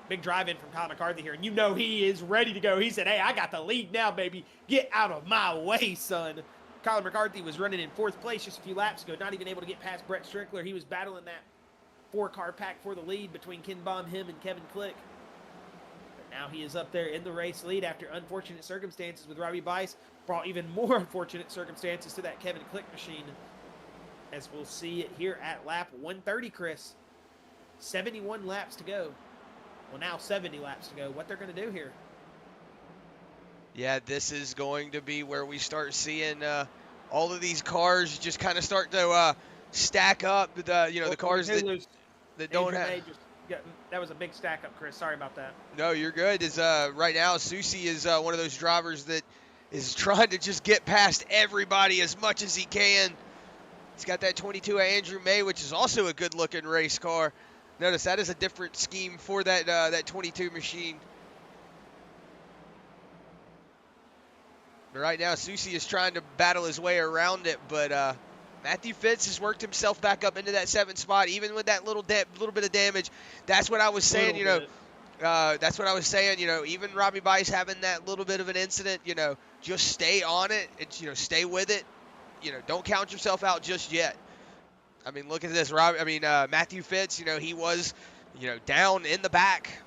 Big drive in from Kyle McCarthy here. And you know he is ready to go. He said, hey, I got the lead now, baby. Get out of my way, son. Kyle McCarthy was running in 4th place just a few laps ago, not even able to get past Brett Strickler. He was battling that 4-car pack for the lead between Ken Baum, him, and Kevin Click. But now he is up there in the race lead after unfortunate circumstances with Robbie Bice. Brought even more unfortunate circumstances to that Kevin Click machine. As we'll see it here at lap 130, Chris. 71 laps to go. Well, now 70 laps to go. What they're going to do here. Yeah, this is going to be where we start seeing all of these cars just kind of start to stack up. The cars that don't have. That was a big stack up, Chris. Sorry about that. No, you're good. Right now, Susie is one of those drivers that is trying to just get past everybody as much as he can. He's got that 22 Andrew May, which is also a good-looking race car. Notice that is a different scheme for that 22 machine. But right now, Susie is trying to battle his way around it, but Matthew Fitz has worked himself back up into that 7th spot, even with that little bit of damage. That's what I was saying, that's what I was saying, even Robbie Bice having that little bit of an incident, just stay on it and, stay with it. Don't count yourself out just yet. I mean, look at this. Matthew Fitz, he was, down in the back.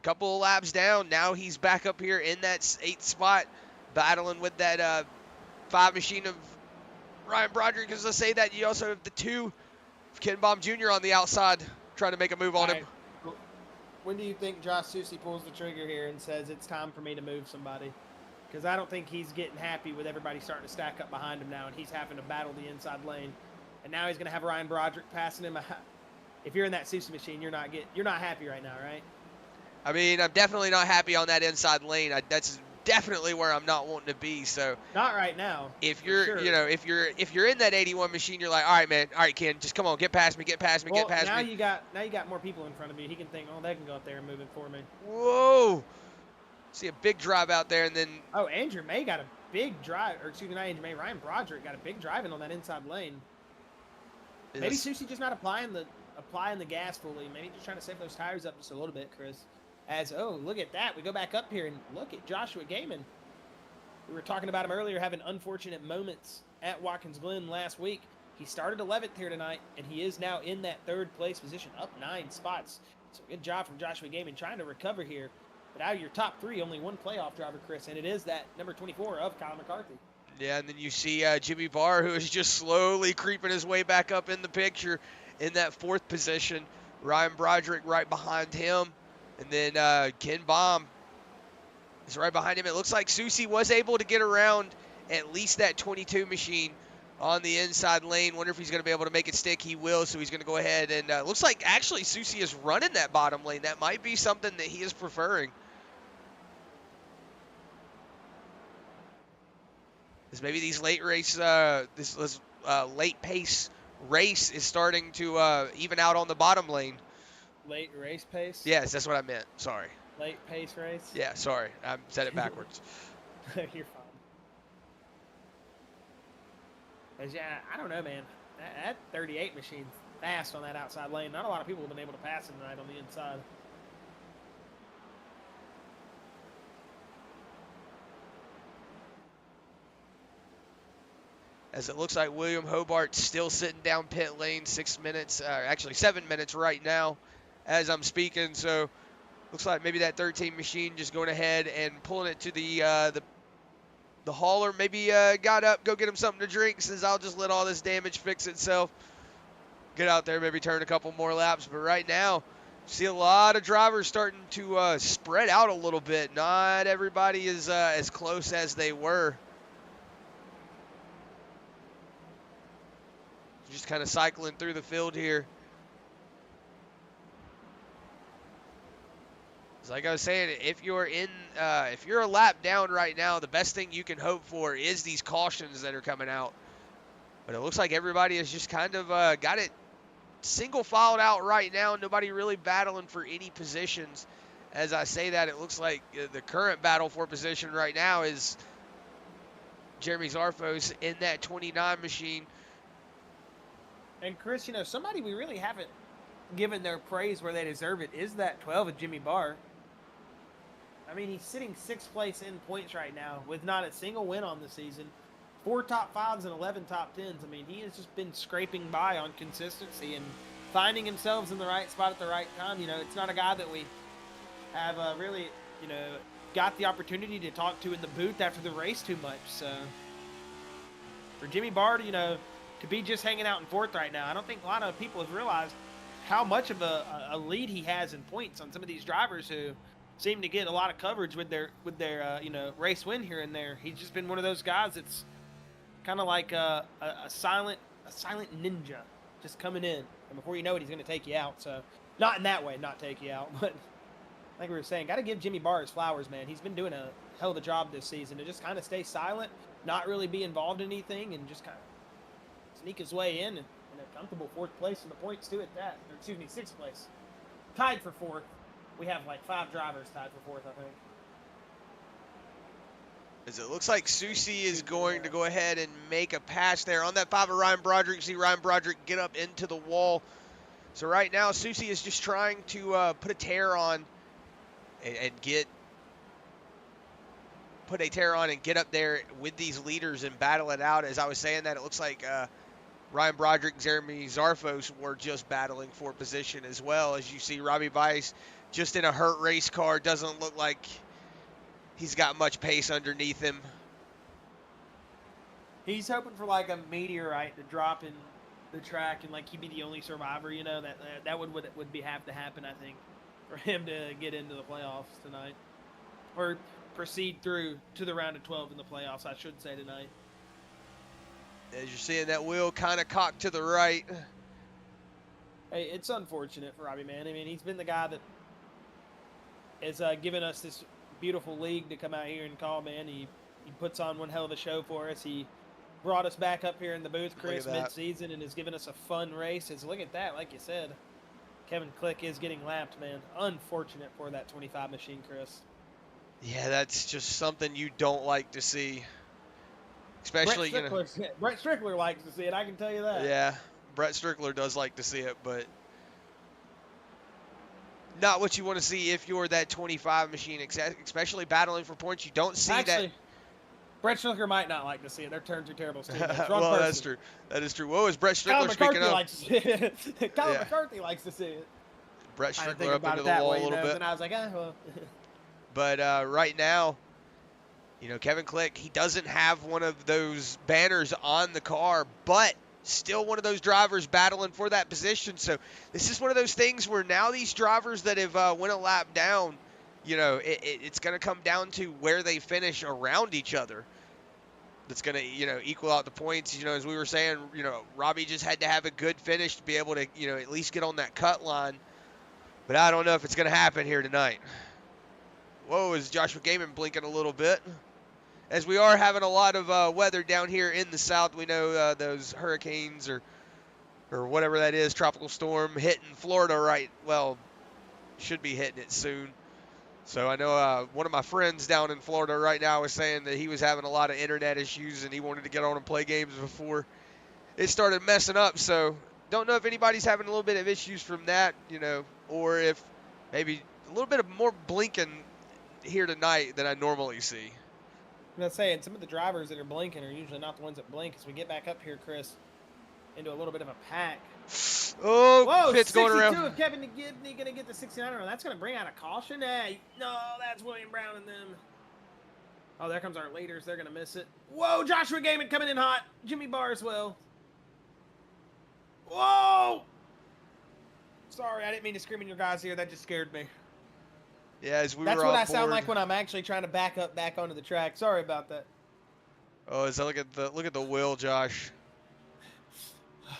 Couple of laps down. Now he's back up here in that 8th spot, battling with that 5 machine of Ryan Broderick, as I say that, you also have the 2 of Ken Baum Jr. on the outside trying to make a move on him. Right. When do you think Josh Susie pulls the trigger here and says it's time for me to move somebody? Because I don't think he's getting happy with everybody starting to stack up behind him now, and he's having to battle the inside lane. And now he's going to have Ryan Broderick passing him. If you're in that Susie machine, you're not happy right now, right? I mean, I'm definitely not happy on that inside lane. That's definitely where I'm not wanting to be. So not right now. If you're, sure. If you're in that 81 machine, you're like, all right, man, all right, Ken, just come on, get past me, get past me. Now you got more people in front of you. He can think, oh, they can go up there and move it for me. Whoa! See a big drive out there, and then Andrew May got a big drive, or excuse me, not Andrew May, Ryan Broderick got a big driving on that inside lane. Maybe Susie just not applying the gas fully. Maybe just trying to save those tires up just a little bit, Chris. Look at that. We go back up here and look at Joshua Gaiman. We were talking about him earlier having unfortunate moments at Watkins Glen last week. He started 11th here tonight, and he is now in that 3rd place position, up 9 spots. So good job from Joshua Gaiman trying to recover here. But out of your top 3, only one playoff driver, Chris, and it is that number 24 of Kyle McCarthy. Yeah, and then you see Jimmy Barr, who is just slowly creeping his way back up in the picture in that 4th position. Ryan Broderick right behind him. And then Ken Baum is right behind him. It looks like Susie was able to get around at least that 22 machine on the inside lane. Wonder if he's going to be able to make it stick. He will, so he's going to go ahead. And looks like actually Susie is running that bottom lane. That might be something that he is preferring. As maybe these late race, late pace race is starting to even out on the bottom lane. Late race pace? Yes, that's what I meant. Sorry. Late pace race? Yeah, sorry. I said it backwards. You're fine. Yeah, I don't know, man. That 38 machine's fast on that outside lane. Not a lot of people have been able to pass him tonight on the inside. As it looks like William Hobart's still sitting down pit lane, 6 minutes, actually 7 minutes right now as I'm speaking. So looks like maybe that 13 machine just going ahead and pulling it to the hauler. Maybe got up, go get him something to drink, says I'll just let all this damage fix itself. Get out there, maybe turn a couple more laps. But right now, see a lot of drivers starting to spread out a little bit. Not everybody is as close as they were. Just kind of cycling through the field here. Like I was saying, if you're a lap down right now, the best thing you can hope for is these cautions that are coming out. But it looks like everybody has just kind of got it single filed out right now. Nobody really battling for any positions. As I say that, it looks like the current battle for position right now is Jeremy Zarfos in that 29 machine. And Chris, somebody we really haven't given their praise where they deserve it is that 12 of Jimmy Barr. I mean, he's sitting 6th place in points right now with not a single win on the season. 4 top 5s and 11 top 10s. I mean, he has just been scraping by on consistency and finding himself in the right spot at the right time. It's not a guy that we have really, got the opportunity to talk to in the booth after the race too much. So for Jimmy Barr, to be just hanging out in 4th right now, I don't think a lot of people have realized how much of a lead he has in points on some of these drivers who seem to get a lot of coverage with their race win here and there. He's just been one of those guys that's kind of like a silent ninja just coming in, and before you know it, he's going to take you out. So not in that way, not take you out, but like we were saying, got to give Jimmy Barr his flowers, man. He's been doing a hell of a job this season to just kind of stay silent, not really be involved in anything, and just kind of sneak his way in and a comfortable 4th place in the points too at that. Or excuse me, 6th place. Tied for 4th. We have like 5 drivers tied for 4th, I think. As it looks like Susie is going to go ahead and make a pass there on that 5 of Ryan Broderick. See Ryan Broderick get up into the wall. So right now, Susie is just trying to put a tear on and get up there with these leaders and battle it out. As I was saying that, it looks like Ryan Broderick and Jeremy Zarfos were just battling for position as well. As you see, Robbie Weiss just in a hurt race car. Doesn't look like he's got much pace underneath him. He's hoping for like a meteorite to drop in the track and like he'd be the only survivor. You know that would be have to happen. I think for him to get into the playoffs tonight or proceed through to the round of 12 in the playoffs. I should say tonight. As you're seeing that wheel kind of cocked to the right. Hey, it's unfortunate for Robbie, man. I mean, he's been the guy that has given us this beautiful league to come out here and call, man. He puts on one hell of a show for us. He brought us back up here in the booth, Chris, mid-season, and has given us a fun race. Look at that, like you said. Kevin Click is getting lapped, man. Unfortunate for that 25 machine, Chris. Yeah, that's just something you don't like to see. Especially, Brett Strickler likes to see it, I can tell you that. Yeah, Brett Strickler does like to see it, but not what you want to see if you're that 25 machine, especially battling for points. You don't see Actually, that. Brett Strickler might not like to see it. Their turns are terrible. Well, that's true. That is true. What was Brett Strickler speaking of? Likes to see it. Colin McCarthy likes to see it. Brett Strickler up into the wall a little bit. And I was like, well. But right now, Kevin Click, he doesn't have one of those banners on the car, but still one of those drivers battling for that position. So this is one of those things where now these drivers that have went a lap down, it's going to come down to where they finish around each other. That's going to, equal out the points. As we were saying, Robbie just had to have a good finish to be able to, at least get on that cut line. But I don't know if it's going to happen here tonight. Whoa, is Joshua Gaiman blinking a little bit? As we are having a lot of weather down here in the south, we know those hurricanes or whatever that is, tropical storm hitting Florida should be hitting it soon. So I know one of my friends down in Florida right now was saying that he was having a lot of internet issues and he wanted to get on and play games before it started messing up. So don't know if anybody's having a little bit of issues from that, or if maybe a little bit of more blinking here tonight than I normally see. I'm not saying some of the drivers that are blinking are usually not the ones that blink. As we get back up here, Chris, into a little bit of a pack. Oh, whoa! Fitz going around. Of Kevin McGibney going to get the 69 around. That's going to bring out a caution. Hey, no, that's William Brown and them. Oh, there comes our leaders. They're going to miss it. Whoa, Joshua Gaiman coming in hot. Jimmy Barswell. Whoa! Sorry, I didn't mean to scream in your guys' ear. That just scared me. Yeah, as we That's were what on I sound board. like when I'm actually trying to back onto the track. Sorry about that. Oh, look at the wheel, Josh.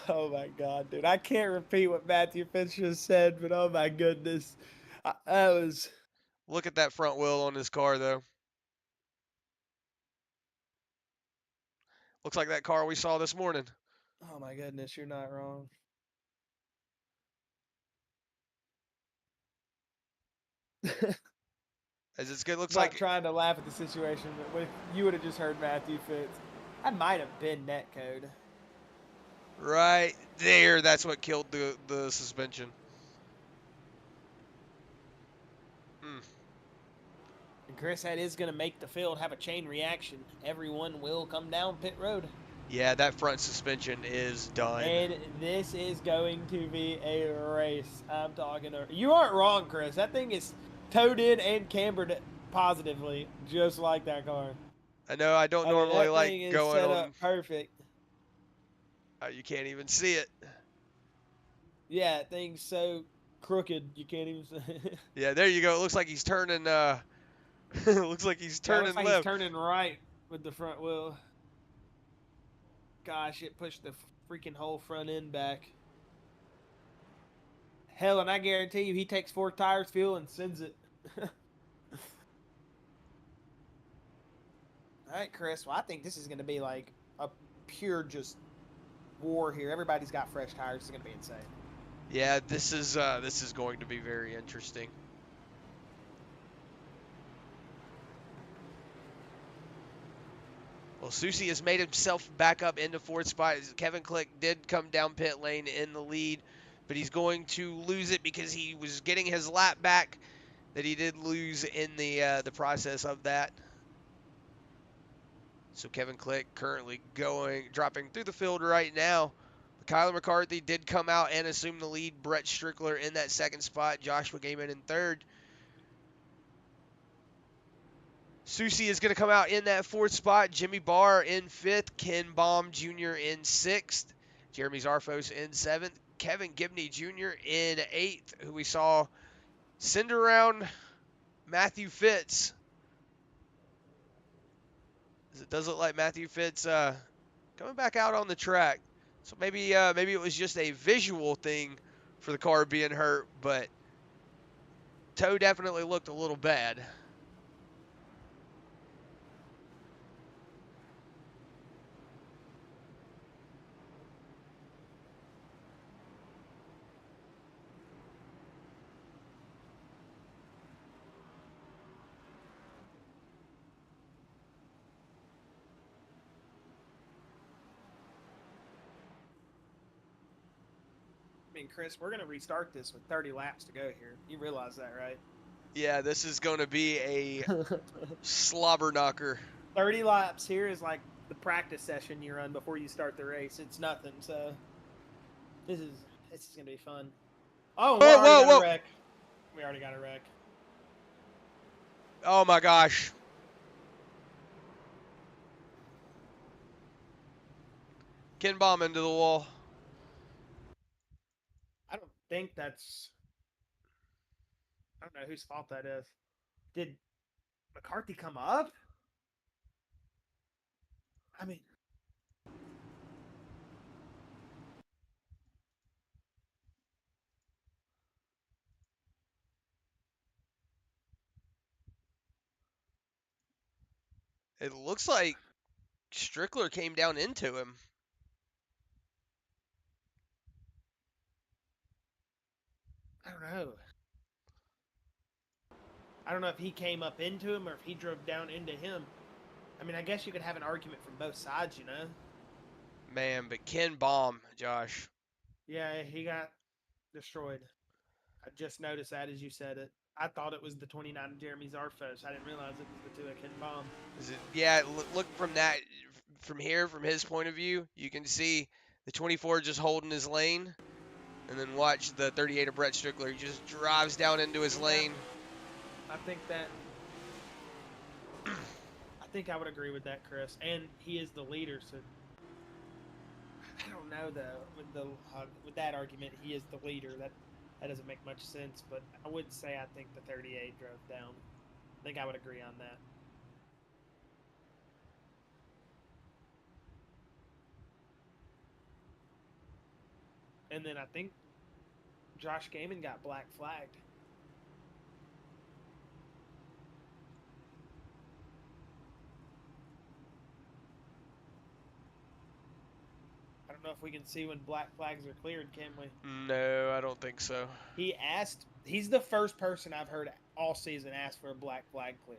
Oh my God, dude! I can't repeat what Matthew Fitz just said, but oh my goodness, that was. Look at that front wheel on his car, though. Looks like that car we saw this morning. Oh my goodness, you're not wrong. As it's good, looks Not like trying to laugh at the situation, but if you would have just heard Matthew Fitz, I might have been netcode. right there. That's what killed the suspension. And Chris, that is going to make the field have a chain reaction. Everyone will come down pit road. Yeah, that front suspension is done. And this is going to be a race. I'm talking. You aren't wrong, Chris. That thing is towed in and cambered positively, just like that car. I know. I don't normally like going set on. Up perfect. You can't even see it. Yeah, that thing's so crooked you can't even see it. Yeah, there you go. It looks like he's turning. Looks like he's turning looks like left. He's turning right with the front wheel. Gosh, it pushed the freaking whole front end back. Hell, and I guarantee you he takes 4 tires fuel and sends it. All right, Chris. Well, I think this is going to be like a pure just war here. Everybody's got fresh tires. It's going to be insane. Yeah, this is going to be very interesting. Well, Susie has made himself back up into 4th spot. Kevin Click did come down pit lane in the lead, but he's going to lose it because he was getting his lap back that he did lose in the process of that. So Kevin Click currently dropping through the field right now. Kyler McCarthy did come out and assume the lead. Brett Strickler in that 2nd spot. Joshua Gaiman in 3rd. Susie is going to come out in that 4th spot. Jimmy Barr in 5th. Ken Baum Jr. in 6th. Jeremy Zarfos in 7th. Kevin Gibney Jr. in 8th, who we saw send around Matthew Fitz. It does look like Matthew Fitz coming back out on the track. So maybe it was just a visual thing for the car being hurt, but toe definitely looked a little bad. I mean, Chris, we're gonna restart this with 30 laps to go here. You realize that, right? Yeah, this is going to be a slobber knocker. 30 laps here is like the practice session you run before you start the race. It's nothing. So this is gonna be fun. Oh, we already got a wreck. We already got a wreck. Oh my gosh. Ken Baum into the wall. I don't think that's. I don't know whose fault that is. Did McCarthy come up? I mean, It looks like Strickler came down into him. I don't know. I don't know if he came up into him or if he drove down into him. I mean, I guess you could have an argument from both sides, you know? Man, but Ken Baum, Josh. Yeah, he got destroyed. I just noticed that as you said it. I thought it was the 29 of Jeremy Zarfos. I didn't realize it was the 2 of Ken Baum. Yeah, look from that, from here, from his point of view, you can see the 24 just holding his lane, and then watch the 38 of Brett Strickler. He just drives down into his lane. I think that. I think I would agree with that, Chris. And he is the leader, so I don't know though. With that argument, he is the leader. That doesn't make much sense. But I would say I think the 38 drove down. I think I would agree on that. And then I think Josh Gaiman got black flagged. I don't know if we can see when black flags are cleared, can we? No, I don't think so. He's the first person I've heard all season ask for a black flag clear.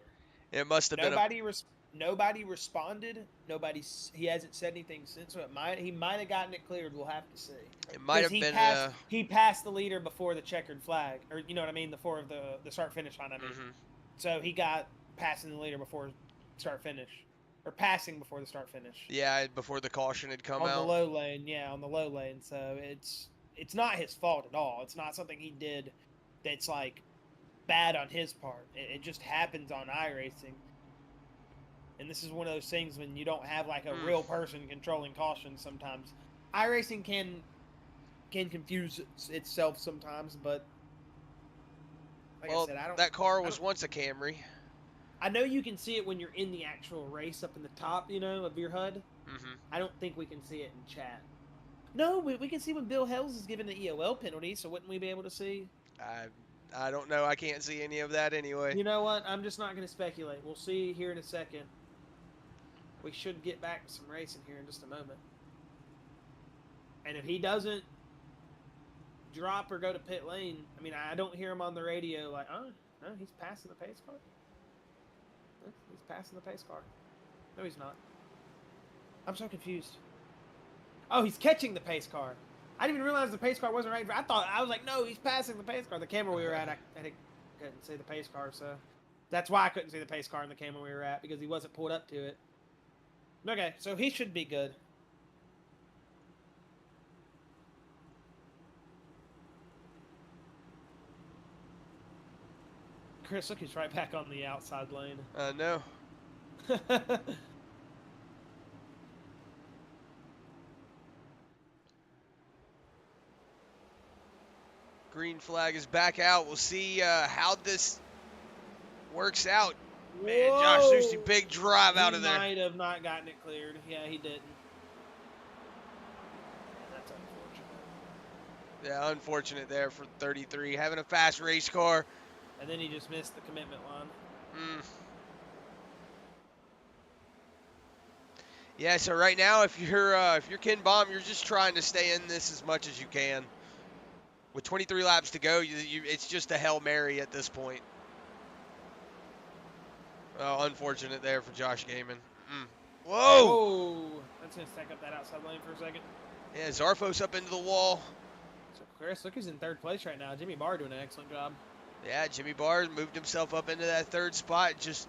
It must have been nobody responded. He hasn't said anything since. So he might have gotten it cleared. We'll have to see. It might have been he passed the leader before the checkered flag, or you know what I mean, before the start finish line. I mean, so he got passing the leader before start finish, or passing before the start finish. Yeah, before the caution had come out. On the low lane, yeah, on the low lane. So it's not his fault at all. It's not something he did that's like bad on his part. It just happens on iRacing. And this is one of those things when you don't have like a real person controlling caution sometimes. iRacing can confuse itself sometimes, but like I said, that car was once a Camry. I know you can see it when you're in the actual race up in the top, you know, of your HUD. I don't think we can see it in chat. No, we can see when Bill Hells is given the EOL penalty, so wouldn't we be able to see? I don't know. I can't see any of that anyway. You know what? I'm just not going to speculate. We'll see here in a second. We should get back to some racing here in just a moment. And if he doesn't drop or go to pit lane, I mean, I don't hear him on the radio like, oh, no, he's passing the pace car. He's passing the pace car. No, he's not. I'm so confused. Oh, he's catching the pace car. I didn't even realize the pace car wasn't right. I was like, no, he's passing the pace car. The camera we were at, I couldn't see the pace car, so that's why I couldn't see the pace car in the camera we were at, because he wasn't pulled up to it. Okay, so he should be good. Chris, look, he's right back on the outside lane. No. Green flag is back out. We'll see how this works out. Man, Josh Susie, Whoa! big drive out He of there. might have not gotten it cleared. Yeah, he didn't. That's unfortunate. Yeah, unfortunate there for 33. Having a fast race car. And then he just missed the commitment line. Yeah, so right now, if you're Ken Baum, you're just trying to stay in this as much as you can. With 23 laps to go, it's just a Hail Mary at this point. Oh, unfortunate there for Josh Gaiman. Whoa! Whoa! That's going to stack up that outside lane for a second. Yeah, Zarfos up into the wall. So Chris, look who's in third place right now. Jimmy Barr doing an excellent job. Yeah, Jimmy Barr moved himself up into that third spot, just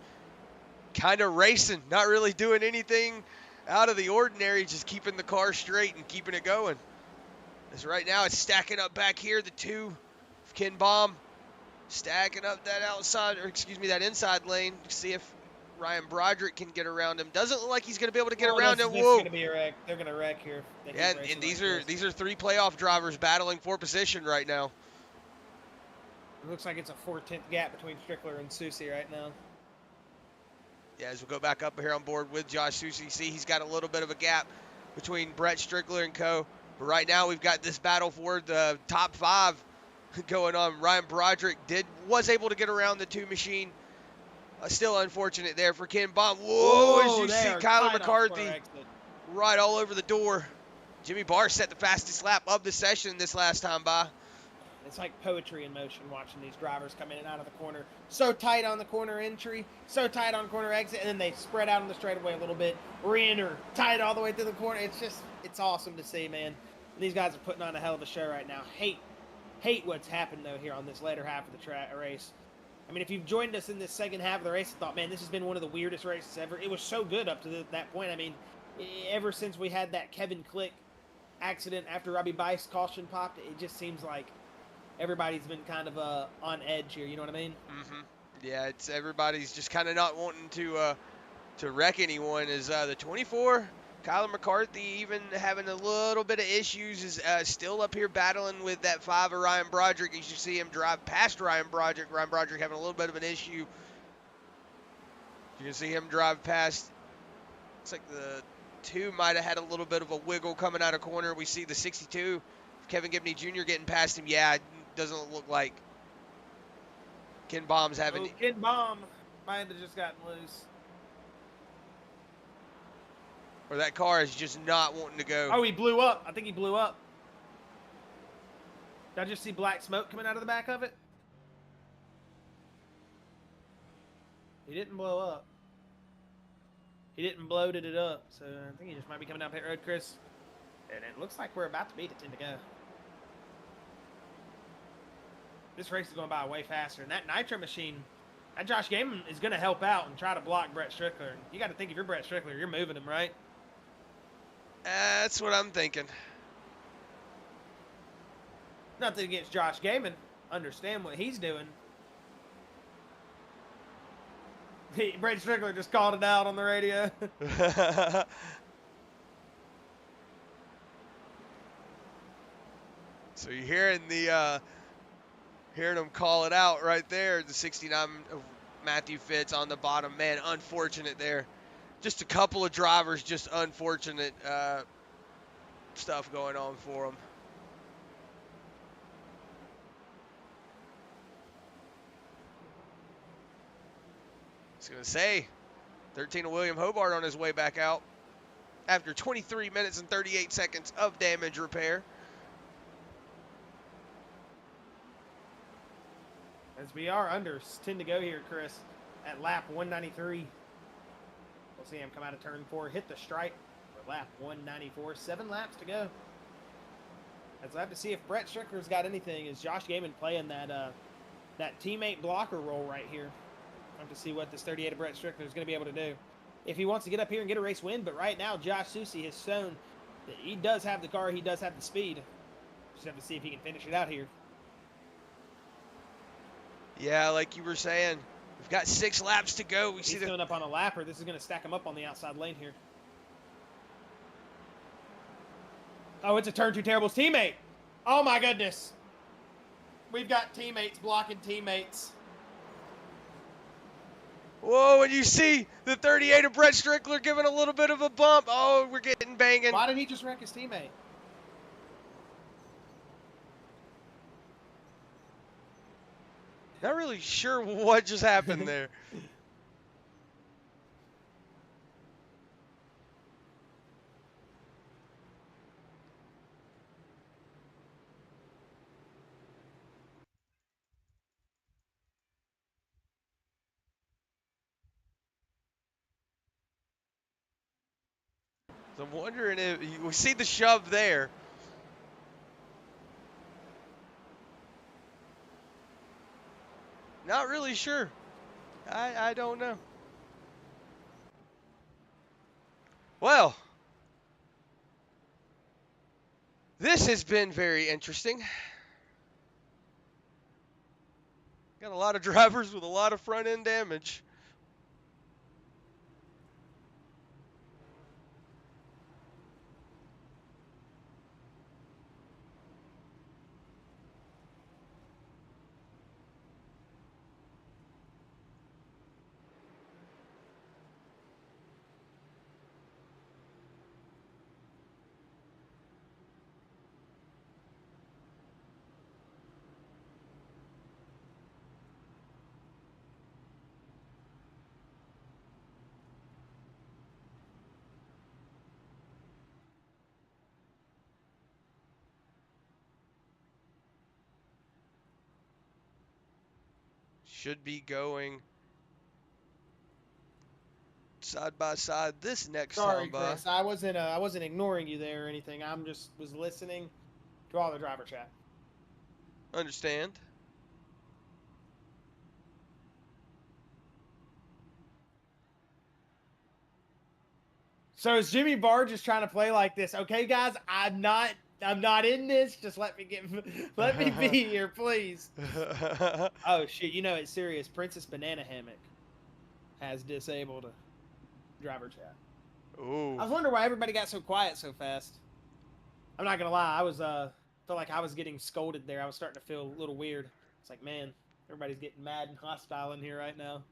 kind of racing, not really doing anything out of the ordinary, just keeping the car straight and keeping it going. As right now it's stacking up back here, the two of Ken Baum stacking up that outside, or excuse me, that inside lane to see if Ryan Broderick can get around him. Doesn't look like he's going to be able to get around him. This is going to be a wreck. They're going to wreck here. Yeah, and these are three playoff drivers battling for position right now. It looks like it's a 4/10 gap between Strickler and Susie right now. Yeah, as we go back up here on board with Josh Susie, see he's got a little bit of a gap between Brett Strickler and co. But right now we've got this battle for the top 5 going on. Ryan Broderick was able to get around the 2 machine. Still unfortunate there for Ken Baum. Whoa, as you see Kyler McCarthy right all over the door. Jimmy Barr set the fastest lap of the session this last time by. It's like poetry in motion watching these drivers come in and out of the corner. So tight on the corner entry, so tight on corner exit, and then they spread out on the straightaway a little bit. Re-enter, tight all the way through the corner. It's awesome to see, man. And these guys are putting on a hell of a show right now. Hate what's happened, though, here on this later half of the race. I mean, if you've joined us in this second half of the race and thought, man, this has been one of the weirdest races ever. It was so good up to that point. I mean, ever since we had that Kevin Click accident after Robbie Bice caution popped, it just seems like everybody's been kind of on edge here. You know what I mean? Mm-hmm. Yeah, it's everybody's just kind of not wanting to wreck anyone. Is the 24, Kyler McCarthy, even having a little bit of issues, is still up here battling with that 5 of Ryan Broderick. You should see him drive past Ryan Broderick. Ryan Broderick having a little bit of an issue. You can see him drive past. Looks like the 2 might have had a little bit of a wiggle coming out of corner. We see the 62, Kevin Gibney Jr. getting past him. Yeah, it doesn't look like Ken Baum's having. Ken Baum might have just gotten loose. Or that car is just not wanting to go. Oh, he blew up. I think he blew up. Did I just see black smoke coming out of the back of it? He didn't blow up. He didn't bloated it up. So I think he just might be coming down pit road, Chris. And it looks like we're about to beat it 10 to go. This race is going by way faster. And that nitro machine, that Josh Gaiman is going to help out and try to block Brett Strickler. You got to think if you're Brett Strickler, you're moving him, right? That's what I'm thinking. Nothing against Josh Gaiman. Understand what he's doing. Brett Strickler just called it out on the radio. So you're hearing them call it out right there. The 69 of Matthew Fitz on the bottom. Man, unfortunate there. Just a couple of drivers, just unfortunate stuff going on for them. I was going to say, 13 of William Hobart on his way back out after 23 minutes and 38 seconds of damage repair. As we are under 10 to go here, Chris, at lap 193. We'll see him come out of turn 4, hit the stripe for lap 194. 7 laps to go. As I have to see if Brett Strickler's got anything. Is Josh Gaiman playing that teammate blocker role right here? I have to see what this 38 of Brett Strickler is going to be able to do. If he wants to get up here and get a race win, but right now Josh Susie has shown that he does have the car, he does have the speed. Just have to see if he can finish it out here. Yeah, like you were saying, We've got 6 laps to go. We see He's the coming up on a lapper. This is going to stack him up on the outside lane here. Oh, it's a turn 2 terribles teammate. Oh, my goodness. We've got teammates blocking teammates. Whoa, and you see the 38 of Brett Strickler giving a little bit of a bump. Oh, we're getting banging. Why did he just wreck his teammate? Not really sure what just happened there. So I'm wondering if we see the shove there. Not really sure. I don't know. Well, this has been very interesting. Got a lot of drivers with a lot of front end damage. Should be going side by side this next Sorry, time by. Chris. I wasn't ignoring you there or anything. I'm just was listening to all the driver chat. Understand. So is Jimmy Barr just trying to play like this? Okay, guys, I'm not in this. Just let me be here, please. Oh shit, you know it's serious. Princess Banana Hammock has disabled driver chat. Ooh. I was wondering why everybody got so quiet so fast. I'm not gonna lie, I was felt like I was getting scolded there. I was starting to feel a little weird. It's like, man, everybody's getting mad and hostile in here right now.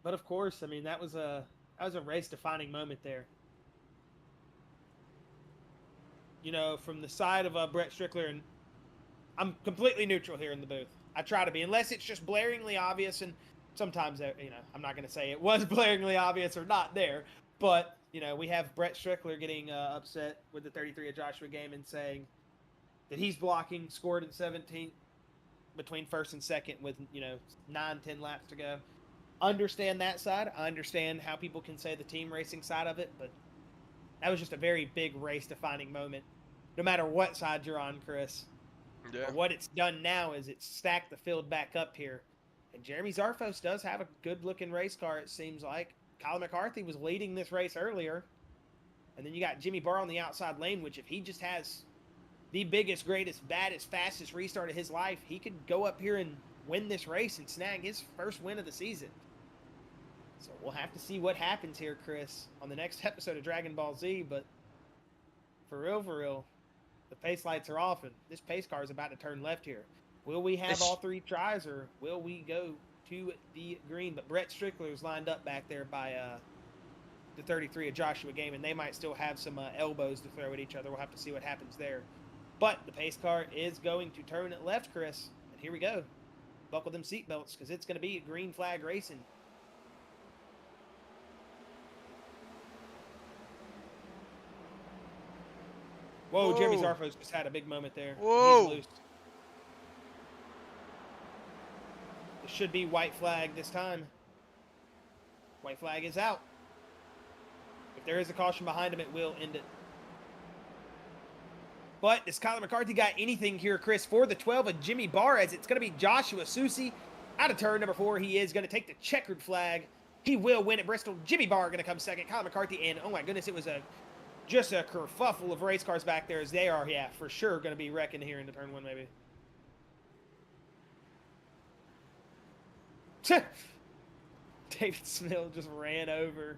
But of course, I mean that was a race-defining moment there. You know, from the side of Brett Strickler, and I'm completely neutral here in the booth. I try to be, unless it's just blaringly obvious, and sometimes, you know, I'm not going to say it was blaringly obvious or not there, but, you know, we have Brett Strickler getting upset with the 33 of Joshua game and saying that he's blocking, scored in 17th between first and second with, you know, 9-10 laps to go. Understand that side. I understand how people can say the team racing side of it, but that was just a very big race-defining moment, no matter what side you're on, Chris. Yeah. But what it's done now is it's stacked the field back up here. And Jeremy Zarfos does have a good-looking race car, it seems like. Colin McCarthy was leading this race earlier. And then you got Jimmy Barr on the outside lane, which if he just has the biggest, greatest, baddest, fastest restart of his life, he could go up here and win this race and snag his first win of the season. So we'll have to see what happens here, Chris, on the next episode of Dragon Ball Z. But for real, the pace lights are off, and this pace car is about to turn left here. Will we have all 3 tries, or will we go to the green? But Brett Strickler is lined up back there by the 33 of Joshua game, and they might still have some elbows to throw at each other. We'll have to see what happens there. But the pace car is going to turn it left, Chris. And here we go. Buckle them seatbelts, because it's going to be green flag racing. Whoa, Jeremy Zarfos just had a big moment there. Whoa. He's loose. It should be white flag this time. White flag is out. If there is a caution behind him, it will end it. But does Colin McCarthy got anything here, Chris, for the 12 of Jimmy Barr, as it's going to be Joshua Susi out of turn number 4. He is going to take the checkered flag. He will win at Bristol. Jimmy Barr going to come second. Colin McCarthy, and oh my goodness, it was just a kerfuffle of race cars back there, as they are, yeah, for sure going to be wrecking here in the turn 1 maybe. David Smith just ran over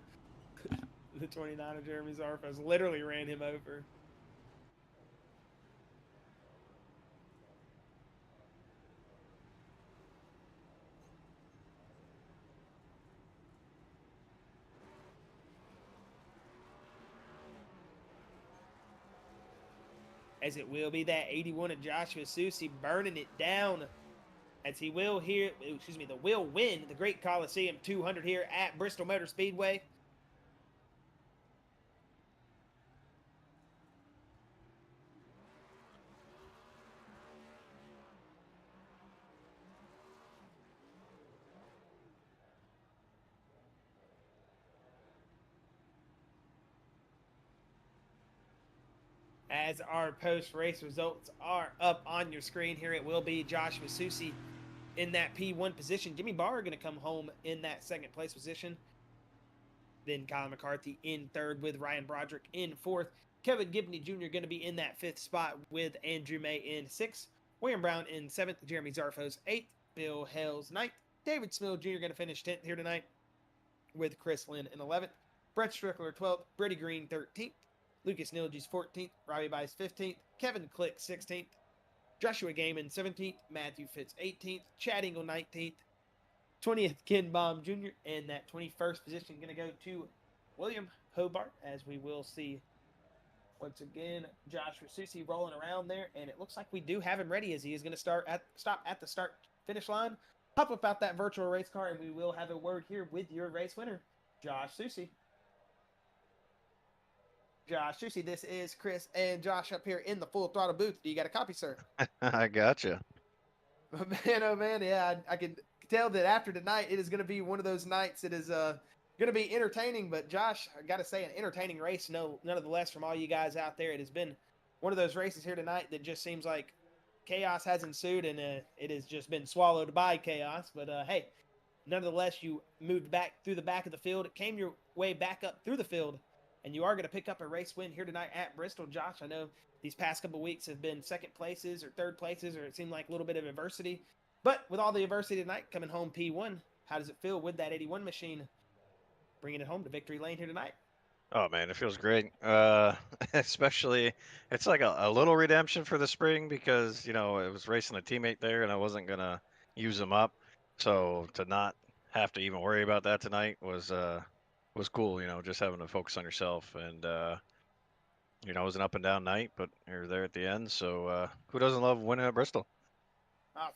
the 29 of Jeremy Zarfos. Literally ran him over. As it will be that 81 of Joshua Susi burning it down as he will here, excuse me, the will win the Great Coliseum 200 here at Bristol Motor Speedway. As our post-race results are up on your screen here, it will be Joshua Susi in that P1 position. Jimmy Barr going to come home in that second place position. Then Colin McCarthy in third with Ryan Broderick in fourth. Kevin Gibney Jr. going to be in that fifth spot with Andrew May in sixth. William Brown in seventh. Jeremy Zarfos eighth. Bill Hales ninth. David Smill Jr. going to finish 10th here tonight with Chris Lynn in 11th. Brett Strickler 12th. Brady Green 13th. Lucas Nilges 14th. Robbie Bice 15th. Kevin Click 16th. Joshua Gaiman 17th. Matthew Fitz 18th. Chad Ingle 19th. 20th, Ken Baum Jr. And that 21st position going to go to William Hobart, as we will see once again Joshua Susi rolling around there. And it looks like we do have him ready, as he is going to stop at the start finish line, hop up out that virtual race car, and we will have a word here with your race winner, Josh Susi. Josh Susi, this is Chris and Josh up here in the Full Throttle booth. Do you got a copy, sir? I gotcha. Man, oh man, yeah, I can tell that after tonight, it is going to be one of those nights that is going to be entertaining. But Josh, I got to say, an entertaining race, none of the less from all you guys out there. It has been one of those races here tonight that just seems like chaos has ensued, and it has just been swallowed by chaos. But hey, nonetheless, you moved back through the back of the field, came your way back up through the field, and you are going to pick up a race win here tonight at Bristol. Josh, I know these past couple weeks have been second places or third places, or it seemed like a little bit of adversity. But with all the adversity tonight, coming home P1, how does it feel with that 81 machine bringing it home to victory lane here tonight? Oh man, it feels great. Especially, it's like a little redemption for the spring because it was racing a teammate there and I wasn't gonna use them up. So to not have to even worry about that tonight was cool. Just having to focus on yourself and it was an up and down night, but you're there at the end. So who doesn't love winning at Bristol?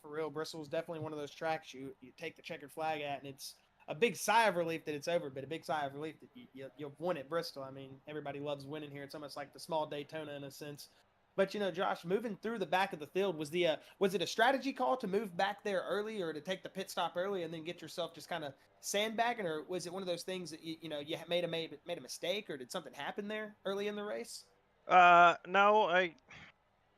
For real, Bristol is definitely one of those tracks you take the checkered flag at, and it's a big sigh of relief that it's over, but a big sigh of relief that you've won at Bristol. I mean, everybody loves winning here. It's almost like the small Daytona in a sense. But Josh, moving through the back of the field, was it a strategy call to move back there early, or to take the pit stop early and then get yourself just kind of sandbagging, or was it one of those things that you made a mistake, or did something happen there early in the race? No,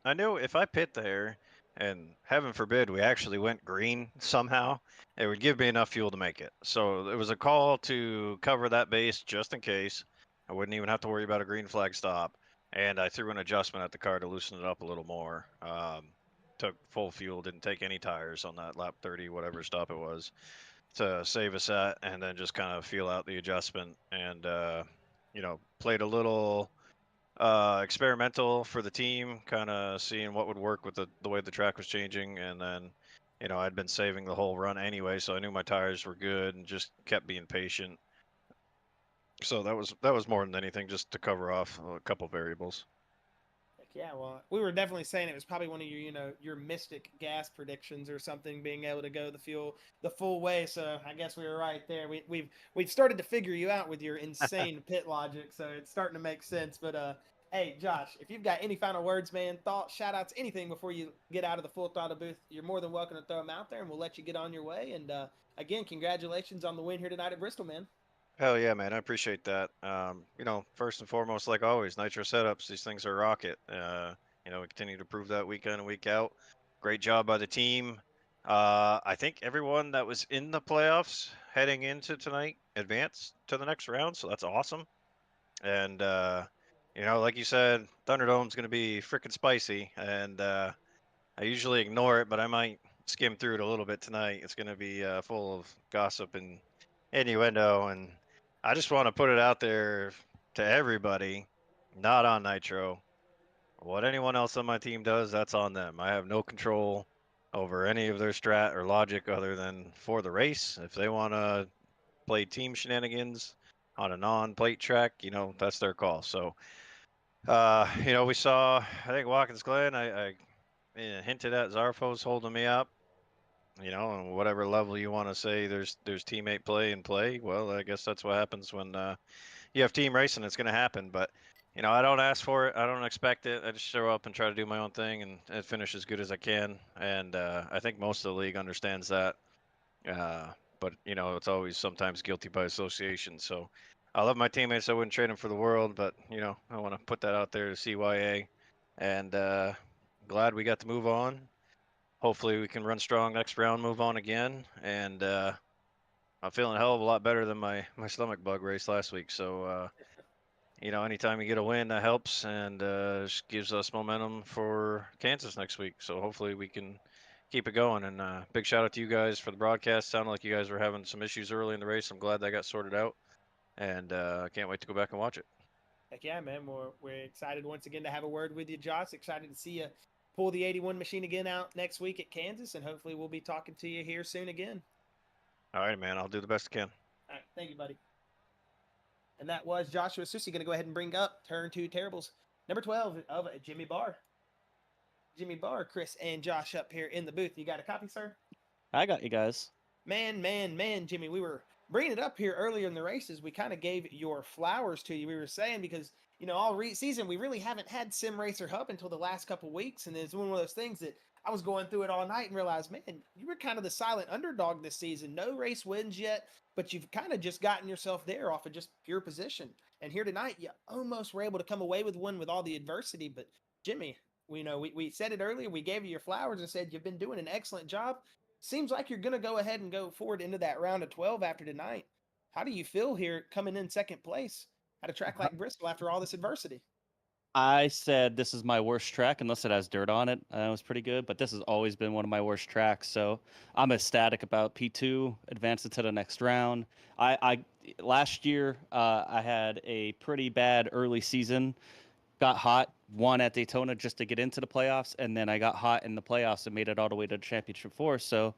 I knew if I pit there, and heaven forbid we actually went green somehow, it would give me enough fuel to make it. So it was a call to cover that base just in case. I wouldn't even have to worry about a green flag stop. And I threw an adjustment at the car to loosen it up a little more. Took full fuel, didn't take any tires on that lap 30, whatever stop it was, to save a set, and then just kind of feel out the adjustment and, played a little experimental for the team, kind of seeing what would work with the way the track was changing. And then, I'd been saving the whole run anyway, so I knew my tires were good and just kept being patient. So that was more than anything, just to cover off a couple variables. Yeah, well, we were definitely saying it was probably one of your, your mystic gas predictions or something, being able to go the full way. So I guess we were right there. We've started to figure you out with your insane pit logic, so it's starting to make sense. But hey, Josh, if you've got any final words, man, thoughts, shout outs, anything before you get out of the Full Throttle booth, you're more than welcome to throw them out there, and we'll let you get on your way. And again, congratulations on the win here tonight at Bristol, man. Hell yeah, man! I appreciate that. First and foremost, like always, nitro setups. These things are rocket. We continue to prove that week in and week out. Great job by the team. I think everyone that was in the playoffs heading into tonight advanced to the next round, so that's awesome. And like you said, Thunderdome's going to be freaking spicy, and I usually ignore it, but I might skim through it a little bit tonight. It's going to be full of gossip and innuendo, and I just want to put it out there to everybody, not on Nitro. What anyone else on my team does, that's on them. I have no control over any of their strat or logic other than for the race. If they want to play team shenanigans on a non-plate track, that's their call. So, we saw, I think Watkins Glen, I hinted at Zarfos holding me up. And whatever level you want to say, there's teammate play and play. Well, I guess that's what happens when you have team racing. It's going to happen, but I don't ask for it. I don't expect it. I just show up and try to do my own thing and finish as good as I can. And I think most of the league understands that. But it's always sometimes guilty by association. So I love my teammates. I wouldn't trade them for the world, but I want to put that out there to CYA, and glad we got to move on. Hopefully we can run strong next round, move on again, and I'm feeling a hell of a lot better than my stomach bug race last week. So anytime you get a win, that helps, and just gives us momentum for Kansas next week. So hopefully we can keep it going. And big shout out to you guys for the broadcast. Sounded like you guys were having some issues early in the race. I'm glad that got sorted out, and I can't wait to go back and watch it. Heck yeah, man. We're excited once again to have a word with you, Josh. Excited to see you pull the 81 machine again out next week at Kansas, and hopefully we'll be talking to you here soon again. All right, man. I'll do the best I can. All right. Thank you, buddy. And that was Joshua Susi. Going to go ahead and bring up Turn 2 Terribles, number 12 of Jimmy Barr. Jimmy Barr, Chris, and Josh up here in the booth. You got a copy, sir? I got you guys. Man, Jimmy, we were bringing it up here earlier in the races. We kind of gave your flowers to you. We were saying because, all season we really haven't had Sim Racer Hub until the last couple weeks. And it's one of those things that I was going through it all night and realized, man, you were kind of the silent underdog this season. No race wins yet, but you've kind of just gotten yourself there off of just pure position. And here tonight, you almost were able to come away with one with all the adversity. But Jimmy, we said it earlier. We gave you your flowers and said you've been doing an excellent job. Seems like you're going to go ahead and go forward into that round of 12 after tonight. How do you feel here coming in second place at a track like Bristol after all this adversity? I said this is my worst track unless it has dirt on it. It was pretty good, but this has always been one of my worst tracks. So I'm ecstatic about P2 advancing to the next round. I last year I had a pretty bad early season. Got hot, won at Daytona just to get into the playoffs, and then I got hot in the playoffs and made it all the way to the championship four. So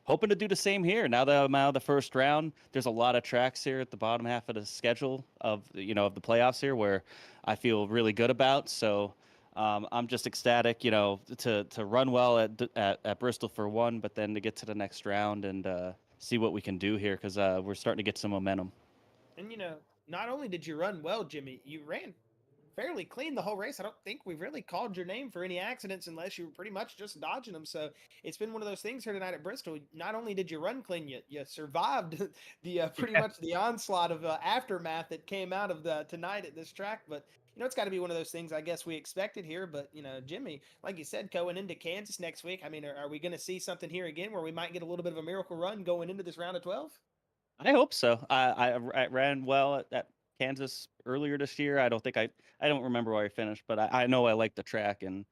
hoping to do the same here. Now that I'm out of the first round, there's a lot of tracks here at the bottom half of the schedule of of the playoffs here where I feel really good about. So I'm just ecstatic, to run well at Bristol for one, but then to get to the next round and see what we can do here because we're starting to get some momentum. And not only did you run well, Jimmy, you ran fairly clean the whole race. I don't think we've really called your name for any accidents unless you were pretty much just dodging them. So it's been one of those things here tonight at Bristol. Not only did you run clean, you survived the pretty much the onslaught of aftermath that came out of the tonight at this track. But it's got to be one of those things I guess we expected here. But Jimmy, like you said, going into Kansas next week, I mean, are we going to see something here again where we might get a little bit of a miracle run going into this round of 12? I hope so. I ran well at Kansas earlier this year. I don't remember where I finished, but I know I like the track and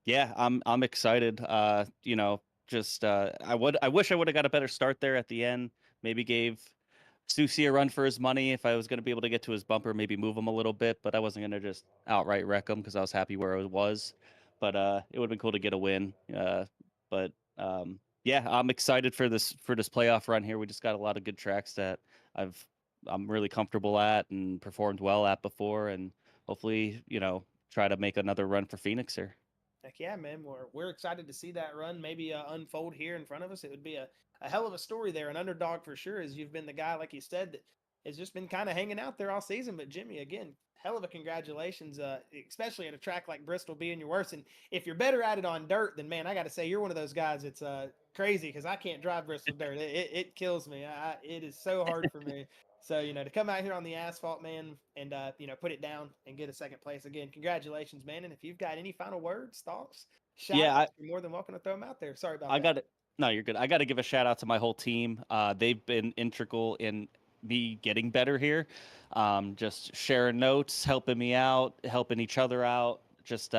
yeah, I'm excited. I wish I would have got a better start there at the end. Maybe gave Susie a run for his money if I was going to be able to get to his bumper, maybe move him a little bit, but I wasn't going to just outright wreck him because I was happy where I was. But it would have been cool to get a win. But yeah, I'm excited for this playoff run here. We just got a lot of good tracks that I'm really comfortable at and performed well at before, and hopefully, try to make another run for Phoenix here. Heck yeah, man. We're excited to see that run maybe unfold here in front of us. It would be a hell of a story there, an underdog for sure, as you've been the guy, like you said, that has just been kind of hanging out there all season. But Jimmy, again, hell of a congratulations, especially at a track like Bristol being your worst. And if you're better at it on dirt, then man, I got to say you're one of those guys that's crazy because I can't drive Bristol dirt. It kills me. It is so hard for me. So, to come out here on the asphalt, man, and, put it down and get a second place again, congratulations, man. And if you've got any final words, thoughts, shout-outs, you're more than welcome to throw them out there. Sorry about that. No, you're good. I got to give a shout out to my whole team. They've been integral in me getting better here. Just sharing notes, helping me out, helping each other out. Just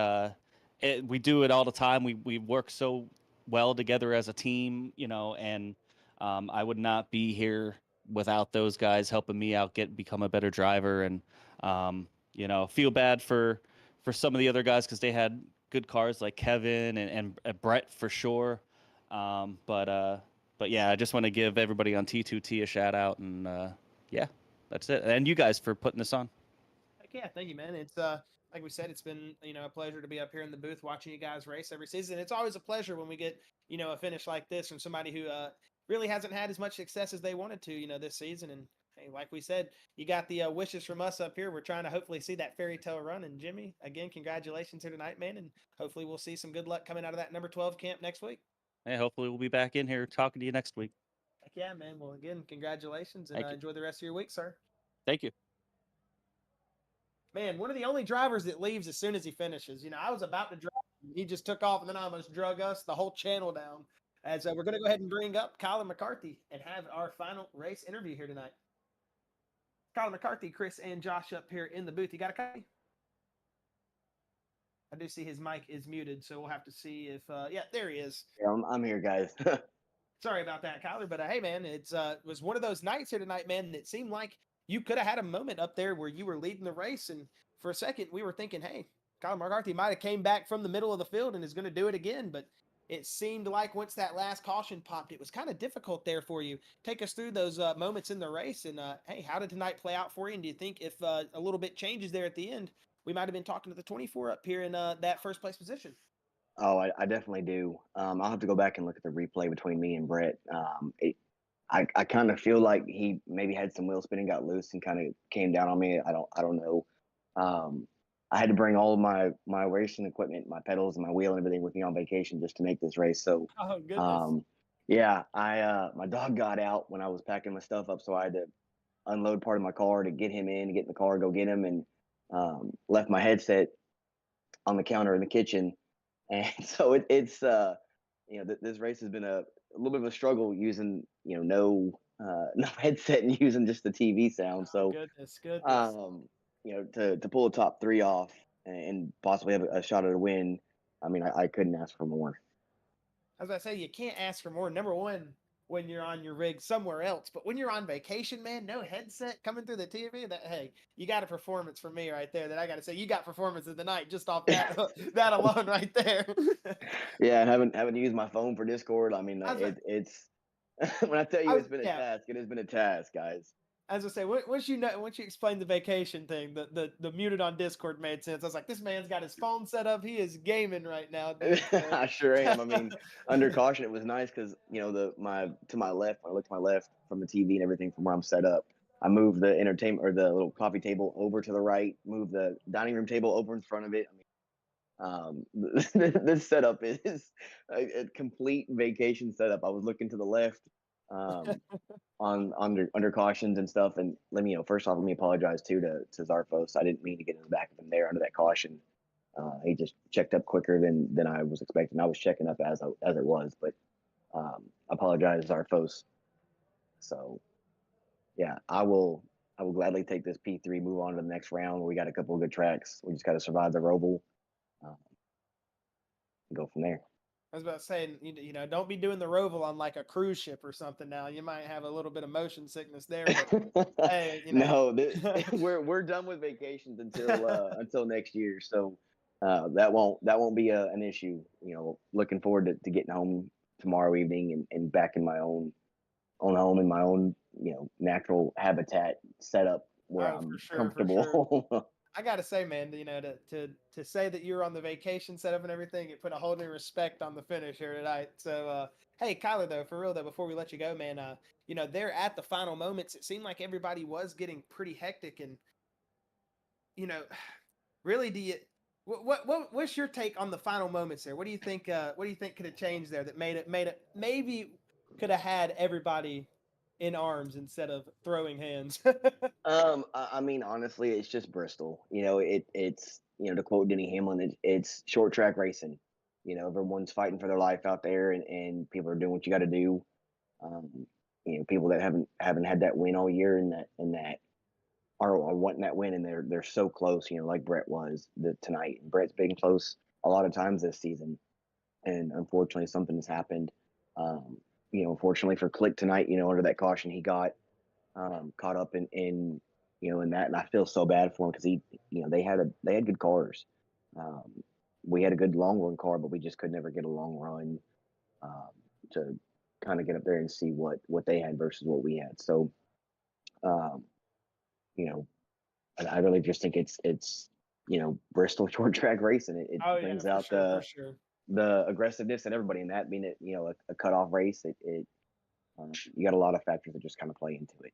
we do it all the time. We work so well together as a team, and I would not be here without those guys helping me out become a better driver. And feel bad for some of the other guys because they had good cars like Kevin and Brett for sure. But yeah, I just want to give everybody on T2T a shout out, and yeah, that's it. And you guys for putting this on. Heck yeah, thank you, man. It's like we said, it's been a pleasure to be up here in the booth watching you guys race every season. It's always a pleasure when we get a finish like this from somebody who really hasn't had as much success as they wanted to this season. And hey, like we said, you got the wishes from us up here. We're trying to hopefully see that fairy tale run. And Jimmy, again, congratulations here tonight, man. And hopefully we'll see some good luck coming out of that number 12 camp next week. Hey, hopefully we'll be back in here talking to you next week. Heck yeah, man. Well, again, congratulations and enjoy the rest of your week, sir. Thank you. Man, one of the only drivers that leaves as soon as he finishes. I was about to drive. He just took off, and then I almost drug us the whole channel down. As we're going to go ahead and bring up Kyler McCarthy and have our final race interview here tonight. Kyler McCarthy, Chris, and Josh up here in the booth. You got a copy? I do see his mic is muted, so we'll have to see if yeah, there he is. Yeah, I'm here, guys. Sorry about that, Kyler, but hey, man, it was one of those nights here tonight, man, that seemed like you could have had a moment up there where you were leading the race, and for a second we were thinking, hey, Kyler McCarthy might have came back from the middle of the field and is going to do it again, but it seemed like once that last caution popped, it was kind of difficult there for you. Take us through those moments in the race, and hey, how did tonight play out for you? And do you think if a little bit changes there at the end, we might have been talking to the 24 up here in that first place position? Oh, I definitely do. I'll have to go back and look at the replay between me and Brett. I kind of feel like he maybe had some wheel spinning, got loose, and kind of came down on me. I don't know. I had to bring all of my racing equipment, my pedals and my wheel and everything with me on vacation just to make this race. So, oh goodness. Yeah, my dog got out when I was packing my stuff up, so I had to unload part of my car to get him in, get in the car, go get him, and left my headset on the counter in the kitchen. And so it's this race has been a little bit of a struggle using no headset and using just the TV sound. So goodness. To pull the top three off and possibly have a shot at a win, I mean, I couldn't ask for more. As I say, you can't ask for more. Number one, when you're on your rig somewhere else, but when you're on vacation, man, no headset coming through the TV. That hey, you got a performance for me right there. That I got to say, you got performance of the night just off that that alone right there. Yeah, and haven't used my phone for Discord. I mean, it's when I tell you it's been a task, it has been a task, guys. As I say, once you explained the vacation thing, the muted on Discord made sense. I was like, this man's got his phone set up. He is gaming right now. I sure am. I mean, under caution, it was nice because to my left, when I looked to my left from the TV and everything from where I'm set up, I moved the entertainment or the little coffee table over to the right, moved the dining room table over in front of it. I mean, this setup is a complete vacation setup. I was looking to the left. On under cautions and stuff, and let me first off, let me apologize too to Zarfos. I didn't mean to get in the back of him there under that caution. He just checked up quicker than I was expecting. I was checking up as it was, but I apologize, Zarfos. So yeah, I will gladly take this P3, move on to the next round. We got a couple of good tracks. We just got to survive the Roval, and go from there. I was about to say, don't be doing the Roval on like a cruise ship or something. Now you might have a little bit of motion sickness there. But hey, No, we're done with vacations until next year, so that won't be an issue. Looking forward to getting home tomorrow evening and back in my own home in my own natural habitat setup where I'm comfortable. For sure. I gotta say, man, to say that you're on the vacation setup and everything, it put a whole new respect on the finish here tonight. So, hey, Kyler, though, for real though, before we let you go, man, they're at the final moments. It seemed like everybody was getting pretty hectic, and really, what's your take on the final moments there? What do you think? What do you think could have changed there that made it maybe could have had everybody in arms instead of throwing hands? I mean, honestly, it's just Bristol. It's to quote Denny Hamlin, it's short track racing. Everyone's fighting for their life out there, and people are doing what you got to do. People that haven't had that win all year, and that are wanting that win, and they're so close. Like Brett was tonight. Brett's been close a lot of times this season, and unfortunately, something has happened. Unfortunately for Click tonight, under that caution he got, caught up in in that, and I feel so bad for him because they had good cars. We had a good long run car, but we just could never get a long run um, to kind of get up there and see what they had versus what we had. So, um, you know, I really just think it's Bristol short track racing. It Oh yeah, brings for out sure, for sure. the aggressiveness in everybody, and that being a cutoff race, you got a lot of factors that just kind of play into it.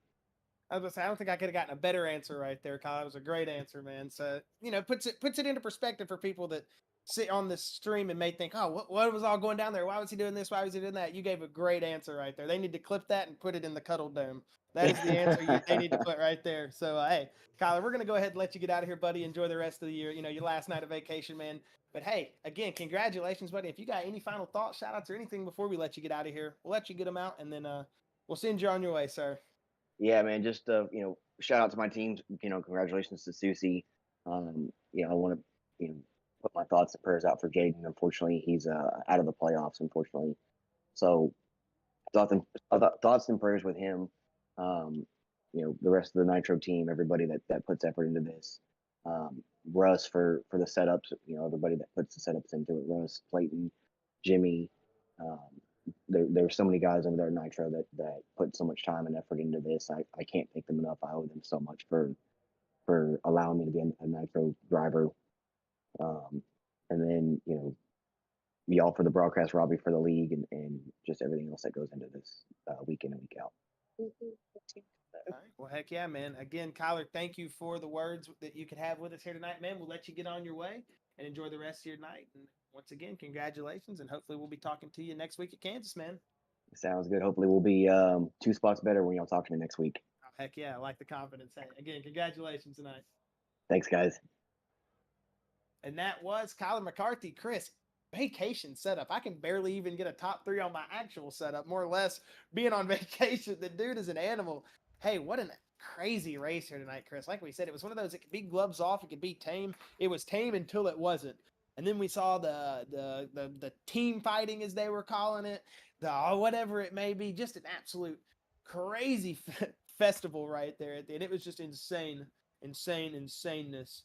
I was gonna say, I don't think I could have gotten a better answer right there, Kyle. It was a great answer, man. So puts it into perspective for people that sit on this stream and may think, oh, what was all going down there? Why was he doing this? Why was he doing that? You gave a great answer right there. They need to clip that and put it in the Cuddle Dome. That is the answer they need to put right there. So hey, Kyler, we're gonna go ahead and let you get out of here, buddy. Enjoy the rest of the year. Your last night of vacation, man. But hey, again, congratulations, buddy. If you got any final thoughts, shout outs, or anything before we let you get out of here, we'll let you get them out, and then we'll send you on your way, sir. Yeah, man. Just shout out to my team. Congratulations to Susie. I want to put my thoughts and prayers out for Jaden. Unfortunately, he's out of the playoffs. Unfortunately, so thoughts and prayers with him. Um, the rest of the Nitro team, everybody that puts effort into this. Russ for the setups. Everybody that puts the setups into it. Russ, Clayton, Jimmy. Um, there were so many guys over there at Nitro that put so much time and effort into this. I can't thank them enough. I owe them so much for allowing me to be a Nitro driver. Um, and then y'all for the broadcast, Robbie for the league, and just everything else that goes into this week in and week out. All right. Well, heck yeah, man. Again, Kyler, thank you for the words that you could have with us here tonight, man. We'll let you get on your way and enjoy the rest of your night. And once again, congratulations, and hopefully we'll be talking to you next week at Kansas, man. Sounds good. Hopefully we'll be 2 spots better when y'all talk to me next week. Oh, heck yeah, I like the confidence. Hey, again, congratulations tonight. Thanks, guys. And that was Kyler McCarthy. Chris, vacation setup. I can barely even get a top 3 on my actual setup, more or less being on vacation. The dude is an animal. Hey, what a crazy race here tonight, Chris. Like we said, it was one of those, it could be gloves off, it could be tame. It was tame until it wasn't. And then we saw the team fighting, as they were calling it, the whatever it may be, just an absolute crazy festival right there at the end. It was just insaneness.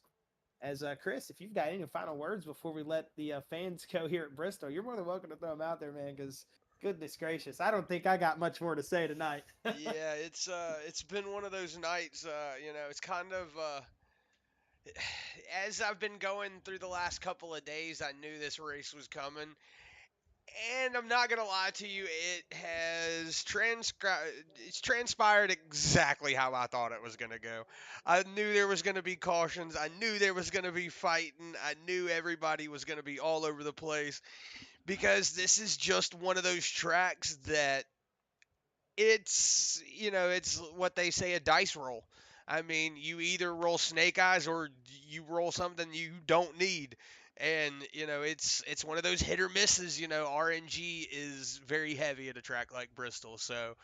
As Chris, if you've got any final words before we let the fans go here at Bristol, you're more than welcome to throw them out there, man. Because goodness gracious, I don't think I got much more to say tonight. Yeah, it's been one of those nights. It's kind of as I've been going through the last couple of days, I knew this race was coming. And I'm not gonna lie to you, it's transpired exactly how I thought it was gonna go. I knew there was gonna be cautions. I knew there was gonna be fighting. I knew everybody was gonna be all over the place because this is just one of those tracks that it's what they say, a dice roll. I mean, you either roll snake eyes or you roll something you don't need. And it's one of those hit or misses. RNG is very heavy at a track like Bristol, so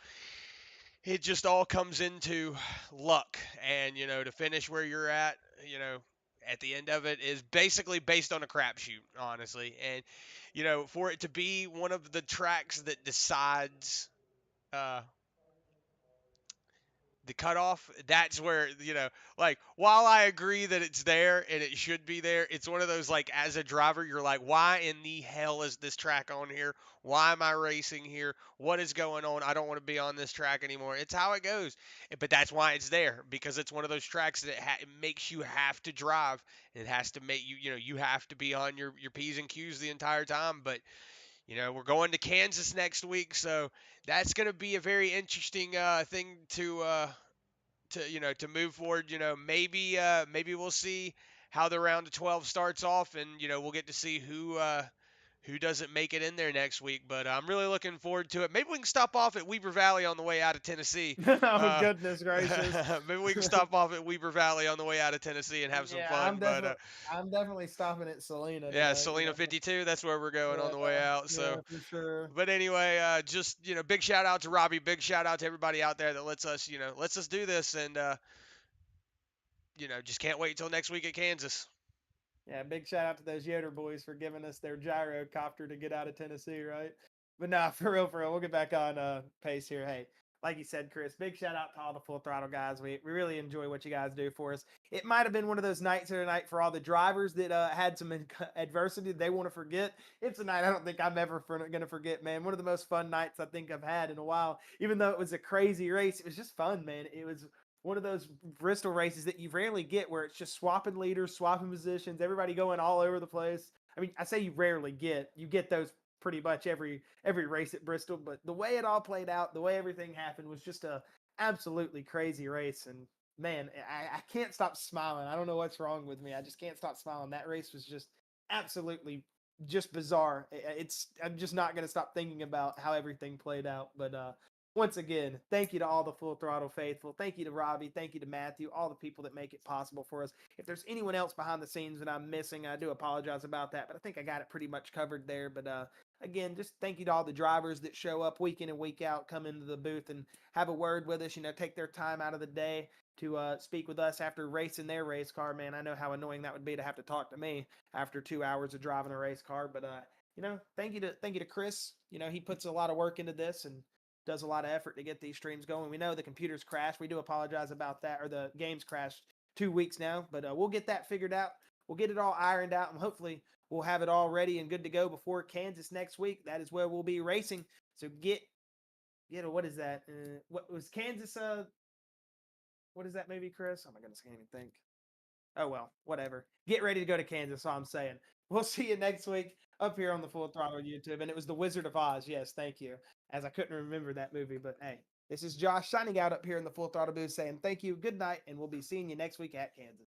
it just all comes into luck. And to finish where you're at the end of it is basically based on a crapshoot, honestly. And for it to be one of the tracks that decides the cutoff, that's where like, while I agree that it's there and it should be there, it's one of those, like, as a driver, you're like, why in the hell is this track on here? Why am I racing here? What is going on? I don't want to be on this track anymore. It's how it goes. But that's why it's there, because it's one of those tracks that it makes you have to drive. It has to make you have to be on your P's and Q's the entire time. But we're going to Kansas next week, so that's going to be a very interesting thing to move forward. Maybe we'll see how the round of 12 starts off, and we'll get to see who doesn't make it in there next week. But I'm really looking forward to it. Maybe we can stop off at Weber Valley on the way out of Tennessee. Oh goodness gracious! Maybe we can stop off at Weber Valley on the way out of Tennessee and have some fun. I'm definitely stopping at Salina. Yeah, Tonight, Salina 52. That's where we're going on the way out. So yeah, for sure. But anyway, just big shout out to Robbie. Big shout out to everybody out there that lets us do this, and just can't wait until next week at Kansas. Yeah, big shout out to those Yoder boys for giving us their gyrocopter to get out of Tennessee, right? But nah, for real, we'll get back on pace here. Hey, like you said, Chris, big shout out to all the Full Throttle guys. We really enjoy what you guys do for us. It might have been one of those nights tonight for all the drivers that had some adversity they want to forget. It's a night I don't think I'm ever going to forget, man. One of the most fun nights I think I've had in a while. Even though it was a crazy race, it was just fun, man. It was one of those Bristol races that you rarely get where it's just swapping leaders, swapping positions, everybody going all over the place. I mean, I say you rarely get. You get those pretty much every race at Bristol, but the way it all played out, the way everything happened was just a absolutely crazy race. And man, I can't stop smiling. I don't know what's wrong with me. I just can't stop smiling. That race was just absolutely just bizarre. I'm just not going to stop thinking about how everything played out. But once again, thank you to all the Full Throttle faithful. Thank you to Robbie. Thank you to Matthew, all the people that make it possible for us. If there's anyone else behind the scenes that I'm missing, I do apologize about that, but I think I got it pretty much covered there. But again, just thank you to all the drivers that show up week in and week out, come into the booth and have a word with us, take their time out of the day to speak with us after racing their race car. Man, I know how annoying that would be to have to talk to me after 2 hours of driving a race car. But thank you to Chris. He puts a lot of work into this and does a lot of effort to get these streams going. We know the computers crashed. We do apologize about that, or the games crashed 2 weeks now, but we'll get that figured out. We'll get it all ironed out, and hopefully we'll have it all ready and good to go before Kansas next week. That is where we'll be racing. So what is that? What was Kansas? What is that movie, Chris? Oh my goodness, I can't even think. Oh well, whatever. Get ready to go to Kansas. All I'm saying. We'll see you next week up here on the Full Throttle YouTube. And it was The Wizard of Oz. Yes, thank you. As I couldn't remember that movie, but hey, this is Josh signing out up here in the Full Throttle booth saying thank you, good night, and we'll be seeing you next week at Kansas.